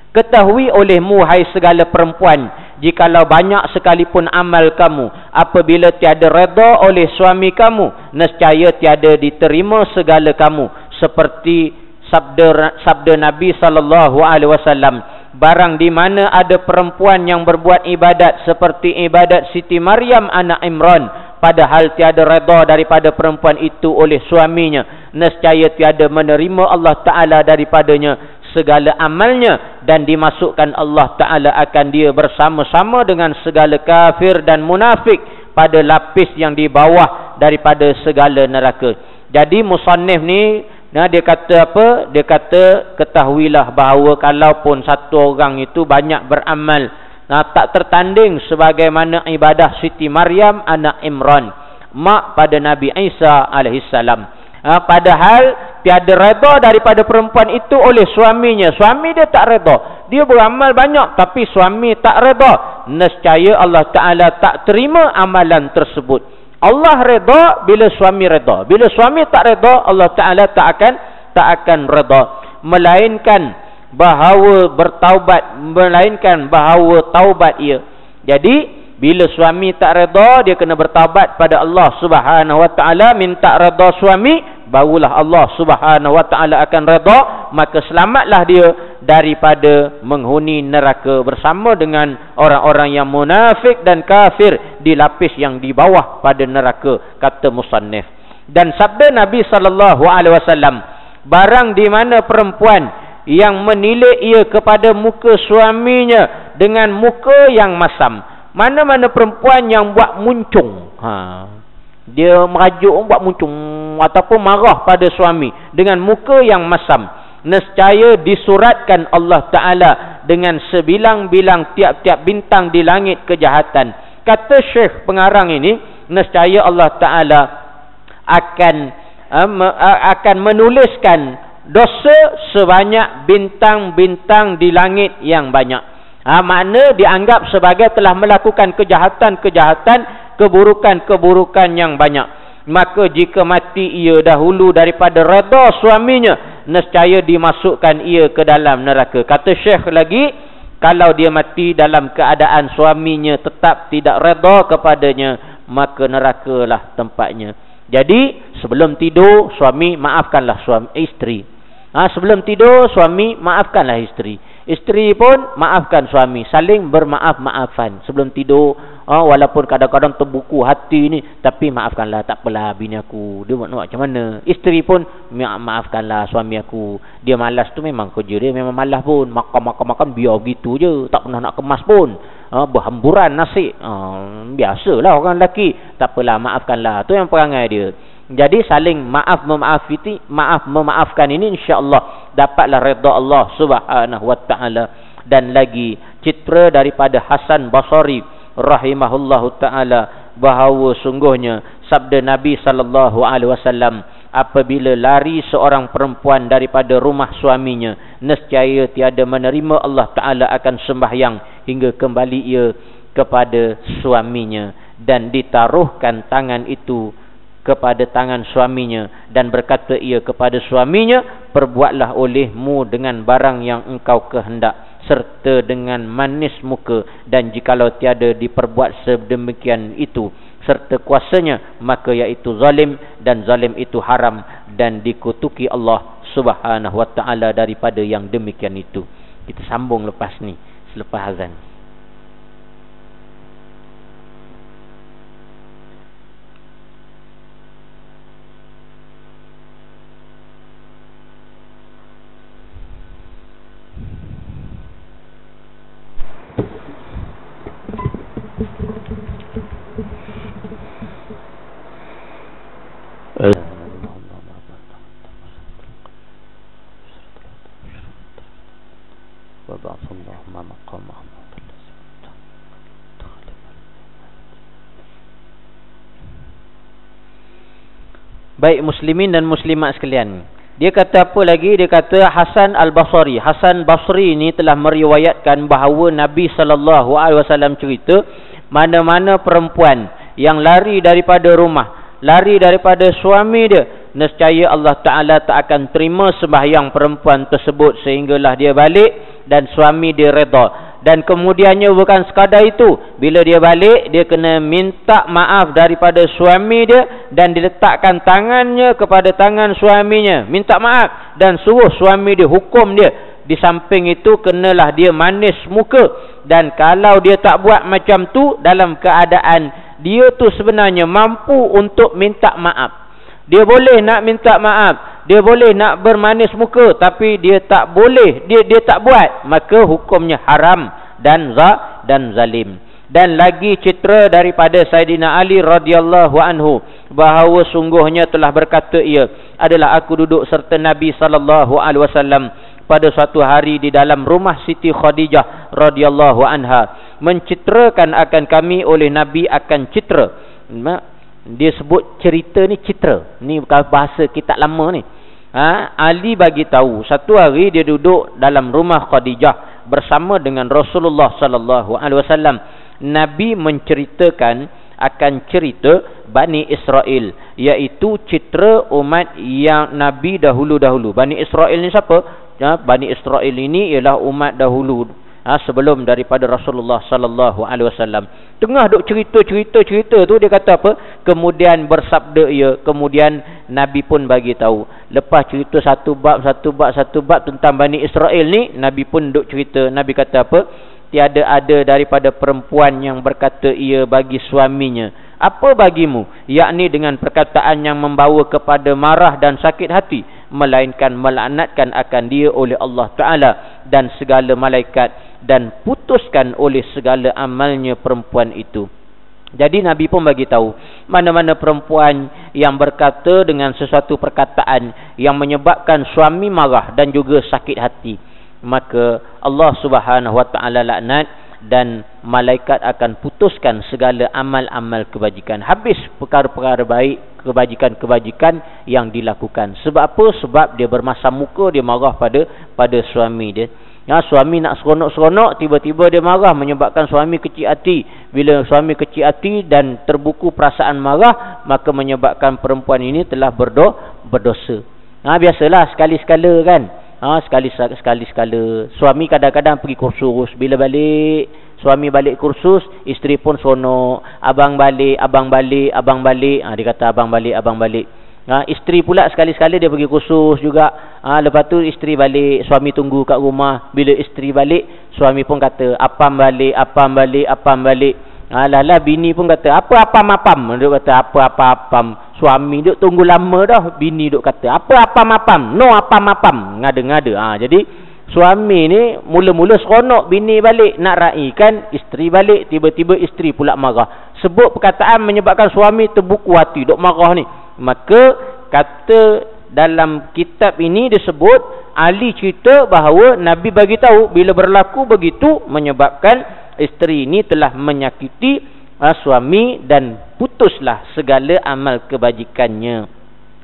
Ketahui olehmu, hai segala perempuan, jikalau banyak sekalipun amal kamu, apabila tiada redha oleh suami kamu, nescaya tiada diterima segala kamu. Seperti sabda Nabi SAW, barang di mana ada perempuan yang berbuat ibadat seperti ibadat Siti Maryam anak Imran, padahal tiada redha daripada perempuan itu oleh suaminya, nescaya tiada menerima Allah Ta'ala daripadanya segala amalnya, dan dimasukkan Allah Ta'ala akan dia bersama-sama dengan segala kafir dan munafik pada lapis yang di bawah daripada segala neraka. Jadi musannif ni, dia kata apa? Dia kata ketahuilah bahawa kalaupun satu orang itu banyak beramal, tak tertanding sebagaimana ibadah Siti Maryam anak Imran, mak pada Nabi Isa alaihissalam. Padahal tiada redha daripada perempuan itu oleh suaminya. Suami dia tak redha, dia beramal banyak tapi suami tak redha, nescaya Allah Ta'ala tak terima amalan tersebut. Allah redha bila suami redha. Bila suami tak redha, Allah Ta'ala tak akan redha. Melainkan bahawa bertaubat, melainkan bahawa taubat ia. Jadi bila suami tak redha, dia kena bertaubat pada Allah Subhanahu wa ta'ala, minta redha suami, barulah Allah Subhanahu wa ta'ala akan redha. Maka selamatlah dia daripada menghuni neraka bersama dengan orang-orang yang munafik dan kafir di lapis yang di bawah pada neraka, kata musannif. Dan sabda Nabi SAW, barang di mana perempuan yang menilai ia kepada muka suaminya dengan muka yang masam. Mana-mana perempuan yang buat muncung, dia merajuk buat muncung ataupun marah pada suami dengan muka yang masam, nescaya disuratkan Allah Ta'ala dengan sebilang-bilang tiap-tiap bintang di langit kejahatan. Kata Syekh pengarang ini, nescaya Allah Ta'ala akan menuliskan dosa sebanyak bintang-bintang di langit yang banyak. Makna dianggap sebagai telah melakukan kejahatan-kejahatan, keburukan-keburukan yang banyak. Maka jika mati ia dahulu daripada redha suaminya, nescaya dimasukkan ia ke dalam neraka. Kata Syekh lagi, kalau dia mati dalam keadaan suaminya tetap tidak redha kepadanya, maka nerakalah tempatnya. Jadi sebelum tidur, suami maafkanlah suami isteri. Sebelum tidur suami maafkanlah isteri. Isteri pun maafkan suami. Saling bermaaf-maafan sebelum tidur. Walaupun kadang-kadang terbuku hati ni, tapi maafkanlah, tak apalah bini aku. Dia nak macam mana? Isteri pun maafkanlah suami aku. Dia malas tu memang kerja dia memang malas pun. Makan biar begitu je. Tak pernah nak kemas pun. Berhamburan nasi. Biasalah orang lelaki. Tak apalah, maafkanlah. Tu yang perangai dia. Jadi saling memaafkan ini insya-Allah dapatlah redha Allah Subhanahu wa taala. Dan lagi citra daripada Hasan Basri rahimahullahu taala bahawa sungguhnya sabda Nabi sallallahu alaihi wasallam, apabila lari seorang perempuan daripada rumah suaminya, nescaya tiada menerima Allah taala akan sembahyang hingga kembali ia kepada suaminya, dan ditaruhkan tangan itu kepada tangan suaminya, dan berkata ia kepada suaminya, perbuatlah olehmu dengan barang yang engkau kehendak serta dengan manis muka, dan jikalau tiada diperbuat sedemikian itu serta kuasanya, maka iaitu zalim, dan zalim itu haram dan dikutuki Allah Subhanahu wa taala daripada yang demikian itu. Kita sambung lepas ni, selepas azan. Baik muslimin dan muslimat sekalian, dia kata apa lagi? Dia kata Hasan Al-Basri. Hasan Basri ini telah meriwayatkan bahawa Nabi sallallahu alaihi wasallam cerita, mana-mana perempuan yang lari daripada rumah, lari daripada suami dia, nescaya Allah Taala tak akan terima sembahyang perempuan tersebut sehinggalah dia balik dan suami dia redha. Dan kemudiannya bukan sekadar itu, bila dia balik, dia kena minta maaf daripada suami dia dan diletakkan tangannya kepada tangan suaminya, minta maaf dan suruh suami dia hukum dia. Di samping itu kenalah dia manis muka, dan kalau dia tak buat macam tu dalam keadaan dia tu sebenarnya mampu untuk minta maaf, dia boleh nak minta maaf, dia boleh nak bermanis muka, tapi dia tak boleh, dia tak buat, maka hukumnya haram dan zalim. Dan lagi citra daripada Saidina Ali radhiyallahu anhu bahawa sungguhnya telah berkata ia, adalah aku duduk serta Nabi sallallahu alaihi wasallam pada suatu hari di dalam rumah Siti Khadijah radhiyallahu anha, mencitrakan akan kami oleh Nabi akan citra. Dia sebut cerita ni citra. Ni bukan bahasa kitab lama ni. Ali bagi tahu satu hari dia duduk dalam rumah Khadijah bersama dengan Rasulullah sallallahu alaihi wasallam. Nabi menceritakan akan cerita Bani Israel, iaitu citra umat yang Nabi dahulu-dahulu. Bani Israel ni siapa? Bani Israel ini ialah umat dahulu sebelum daripada Rasulullah sallallahu alaihi wasallam. Tengah duk cerita tu dia kata apa? Kemudian bersabda ia, kemudian Nabi pun bagi tahu. Lepas cerita satu bab tentang Bani Israel ni, Nabi pun duk cerita. Nabi kata apa? Tiada ada daripada perempuan yang berkata ia bagi suaminya, apa bagimu? Yakni dengan perkataan yang membawa kepada marah dan sakit hati, melainkan melaknatkan akan dia oleh Allah Ta'ala dan segala malaikat, dan putuskan oleh segala amalnya perempuan itu. Jadi Nabi pun bagi tahu, mana-mana perempuan yang berkata dengan sesuatu perkataan yang menyebabkan suami marah dan juga sakit hati, maka Allah Subhanahu wa taala laknat dan malaikat akan putuskan segala amal-amal kebajikan. Habis perkara-perkara baik, kebajikan-kebajikan yang dilakukan. Sebab apa? Sebab dia bermasam muka, dia marah pada suami dia. Suami nak seronok-seronok, tiba-tiba dia marah, menyebabkan suami kecil hati. Bila suami kecil hati dan terbuku perasaan marah, maka menyebabkan perempuan ini telah berdosa. Biasalah sekali-sekala kan. Sekali-sekala. Suami kadang-kadang pergi kursus, bila balik, suami balik kursus, isteri pun seronok. Abang balik. Dia kata abang balik. Isteri pula sekali-sekala dia pergi kursus juga. Lepas tu isteri balik, suami tunggu kat rumah. Bila isteri balik, suami pun kata, apam balik, apam balik, apam balik. Lala bini pun kata, apa apam-apam? Dia kata, apa apam. Suami duk tunggu lama dah. Bini duk kata, apa apam-apam? No apam-apam. Ngada-ngada. Jadi suami ni mula-mula seronok bini balik nak raikan, isteri balik, tiba-tiba isteri pula marah. Sebut perkataan menyebabkan suami terbuku hati, duk marah ni. Maka kata dalam kitab ini disebut, ahli cerita bahawa Nabi bagi tahu bila berlaku begitu menyebabkan isteri ini telah menyakiti suami dan putuslah segala amal kebajikannya.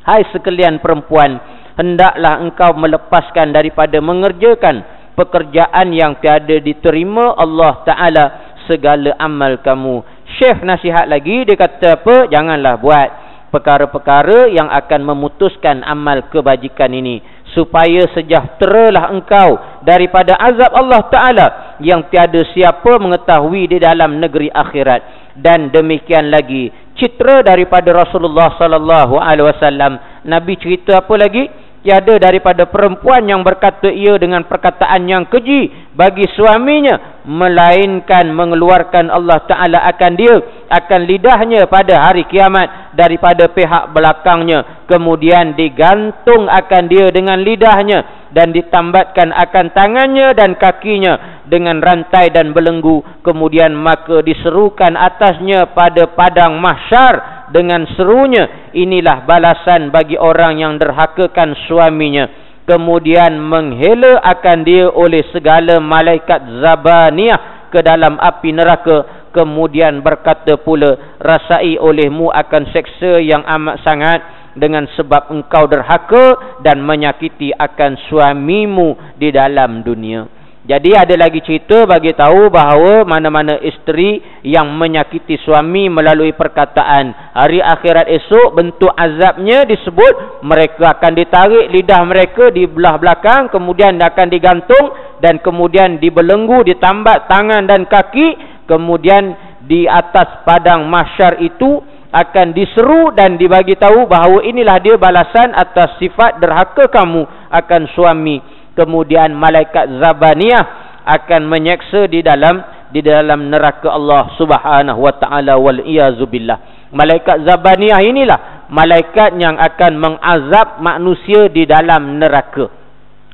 Hai sekalian perempuan, hendaklah engkau melepaskan daripada mengerjakan pekerjaan yang tiada diterima Allah Ta'ala segala amal kamu. Syekh nasihat lagi, dia kata apa? Janganlah buat perkara-perkara yang akan memutuskan amal kebajikan ini, supaya sejahteralah engkau daripada azab Allah Ta'ala yang tiada siapa mengetahui di dalam negeri akhirat. Dan demikian lagi citra daripada Rasulullah sallallahu alaihi wasallam. Nabi cerita apa lagi? Tiada daripada perempuan yang berkata ia dengan perkataan yang keji bagi suaminya, melainkan mengeluarkan Allah Ta'ala akan lidahnya pada hari kiamat daripada pihak belakangnya, kemudian digantung akan dia dengan lidahnya dan ditambatkan akan tangannya dan kakinya dengan rantai dan belenggu, kemudian maka diserukan atasnya pada padang mahsyar dengan serunya, inilah balasan bagi orang yang derhakakan suaminya. Kemudian menghela akan dia oleh segala malaikat zabaniyah ke dalam api neraka. Kemudian berkata pula, rasai olehmu akan seksa yang amat sangat dengan sebab engkau derhaka dan menyakiti akan suamimu di dalam dunia. Jadi ada lagi cerita bagi tahu bahawa mana-mana isteri yang menyakiti suami melalui perkataan, hari akhirat esok bentuk azabnya disebut mereka akan ditarik lidah mereka di belah belakang, kemudian akan digantung dan kemudian dibelenggu, ditambat tangan dan kaki, kemudian di atas padang mahsyar itu akan diseru dan dibagi tahu bahawa inilah dia balasan atas sifat derhaka kamu akan suami. Kemudian malaikat zabaniyah akan menyeksa di dalam neraka Allah Subhanahu wa taala, wal iazubillah. Malaikat zabaniyah inilah malaikat yang akan mengazab manusia di dalam neraka.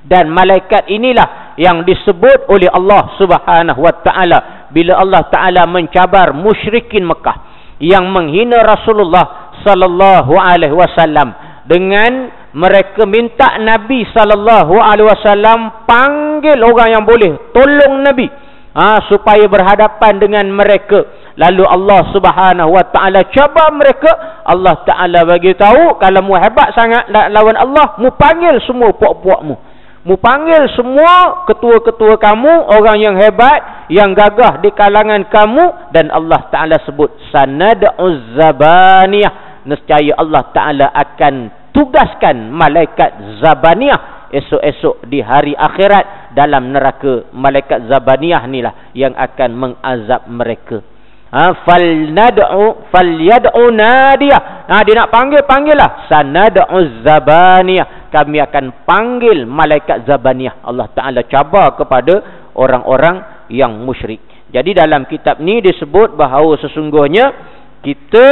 Dan malaikat inilah yang disebut oleh Allah Subhanahu wa taala bila Allah Taala mencabar musyrikin Mekah yang menghina Rasulullah sallallahu alaihi wasallam dengan mereka minta Nabi sallallahu alaihi wasallam panggil orang yang boleh tolong Nabi supaya berhadapan dengan mereka. Lalu Allah Subhanahu wa taala cabar mereka. Allah Taala bagi tahu, kalau mu hebat sangat lawan Allah, mu panggil semua puak-puakmu, mu panggil semua ketua-ketua kamu, orang yang hebat, yang gagah di kalangan kamu, dan Allah Taala sebut sanad'uz zabaniyah, nescaya Allah Taala akan tugaskan malaikat zabaniyah esok-esok di hari akhirat dalam neraka. Malaikat zabaniyah inilah yang akan mengazab mereka. Falyad'u nadiyah. Dia nak panggillah sanad'u zabaniyah, kami akan panggil malaikat zabaniyah. Allah Taala cabar kepada orang-orang yang musyrik. Jadi dalam kitab ni disebut bahawa sesungguhnya kita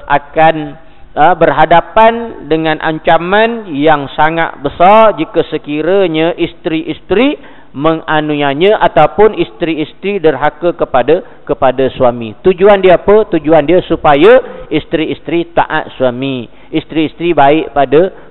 akan berhadapan dengan ancaman yang sangat besar jika sekiranya isteri-isteri menganuinya ataupun isteri-isteri derhaka kepada suami. Tujuan dia apa? Tujuan dia supaya isteri-isteri taat suami, isteri-isteri baik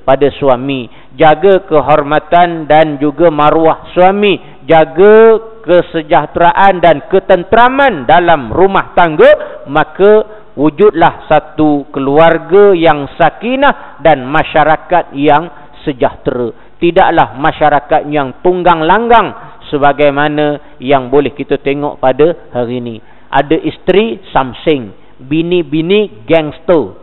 pada suami, jaga kehormatan dan juga maruah suami, jaga kesejahteraan dan ketenteraman dalam rumah tangga, maka wujudlah satu keluarga yang sakinah dan masyarakat yang sejahtera. Tidaklah masyarakat yang tunggang langgang sebagaimana yang boleh kita tengok pada hari ini. Ada isteri samsing, bini-bini gangster.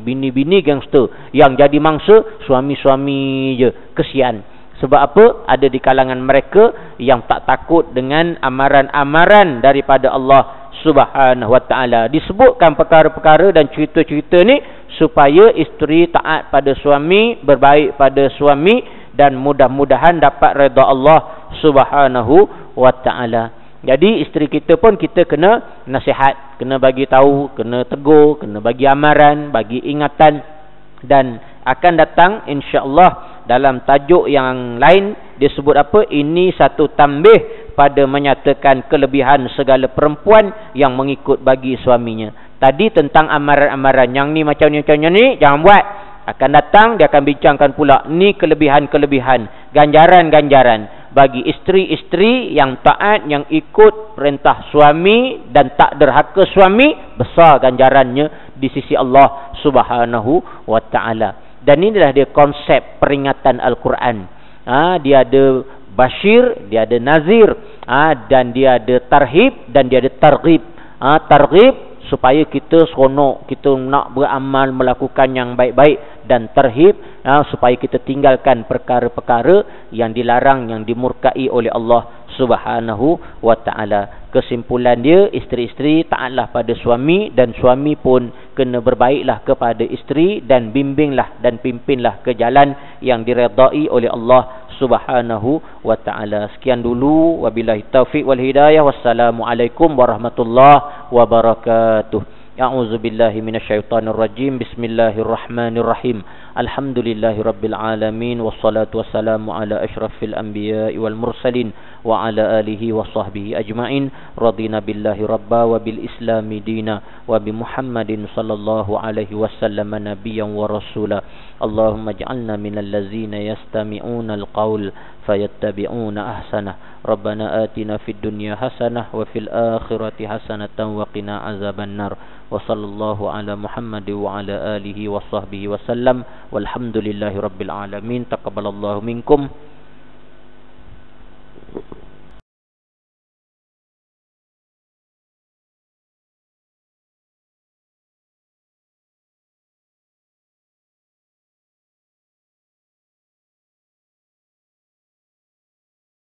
Bini-bini gangster yang jadi mangsa suami-suami je. Kesian. Sebab apa? Ada di kalangan mereka yang tak takut dengan amaran-amaran daripada Allah Subhanahu wa ta'ala. Disebutkan perkara-perkara dan cerita-cerita ni supaya isteri taat pada suami, berbaik pada suami, dan mudah-mudahan dapat redha Allah Subhanahu wa ta'ala. Jadi isteri kita pun kita kena nasihat, kena bagi tahu, kena tegur, kena bagi amaran, bagi ingatan. Dan akan datang insya-Allah dalam tajuk yang lain disebut apa? Ini satu tambih pada menyatakan kelebihan segala perempuan yang mengikut bagi suaminya. Tadi tentang amaran-amaran yang ni macam ni jangan buat. Akan datang dia akan bincangkan pula ni kelebihan-kelebihan, ganjaran-ganjaran bagi isteri-isteri yang taat, yang ikut perintah suami dan tak derhaka suami, besar ganjarannya di sisi Allah Subhanahu wa ta'ala. Dan inilah dia konsep peringatan Al-Quran. Dia ada basyir, dia ada nazir, dan dia ada tarhib dan dia ada targhib. Targhib supaya kita seronok, kita nak beramal, melakukan yang baik-baik, dan tarhib supaya kita tinggalkan perkara-perkara yang dilarang, yang dimurkai oleh Allah Subhanahu wa ta'ala. Kesimpulan dia, isteri-isteri taatlah pada suami, dan suami pun kena berbaiklah kepada isteri, dan bimbinglah dan pimpinlah ke jalan yang diredai oleh Allah Subhanahu wa ta'ala. Sekian dulu, wabillahi taufiq wal hidayah. Wassalamualaikum warahmatullahi wabarakatuh. A'udzu billahi minasyaitonir rajim. Bismillahirrahmanirrahim. Alhamdulillahi rabbil alamin, wassalatu wassalamu ala asyrafil anbiya'i wal mursalin wa ala alihi wa sahbihi ajma'in. Radina billahi rabba wa bil islami dina wa bi Muhammadin sallallahu alaihi wasallam nabiyyan wa rasula. Allahumma ij'alna minal ladzina yastami'una al-qaul fayattabi'una ahsanah. Rabbana atina fid dunya hasanah wa fil akhirati hasanatan wa qina azaban nar. Wa sallallahu ala Muhammad wa ala alihi wa sahbihi wa sallam. Walhamdulillahi rabbil alamin. Taqabbalallahu minkum.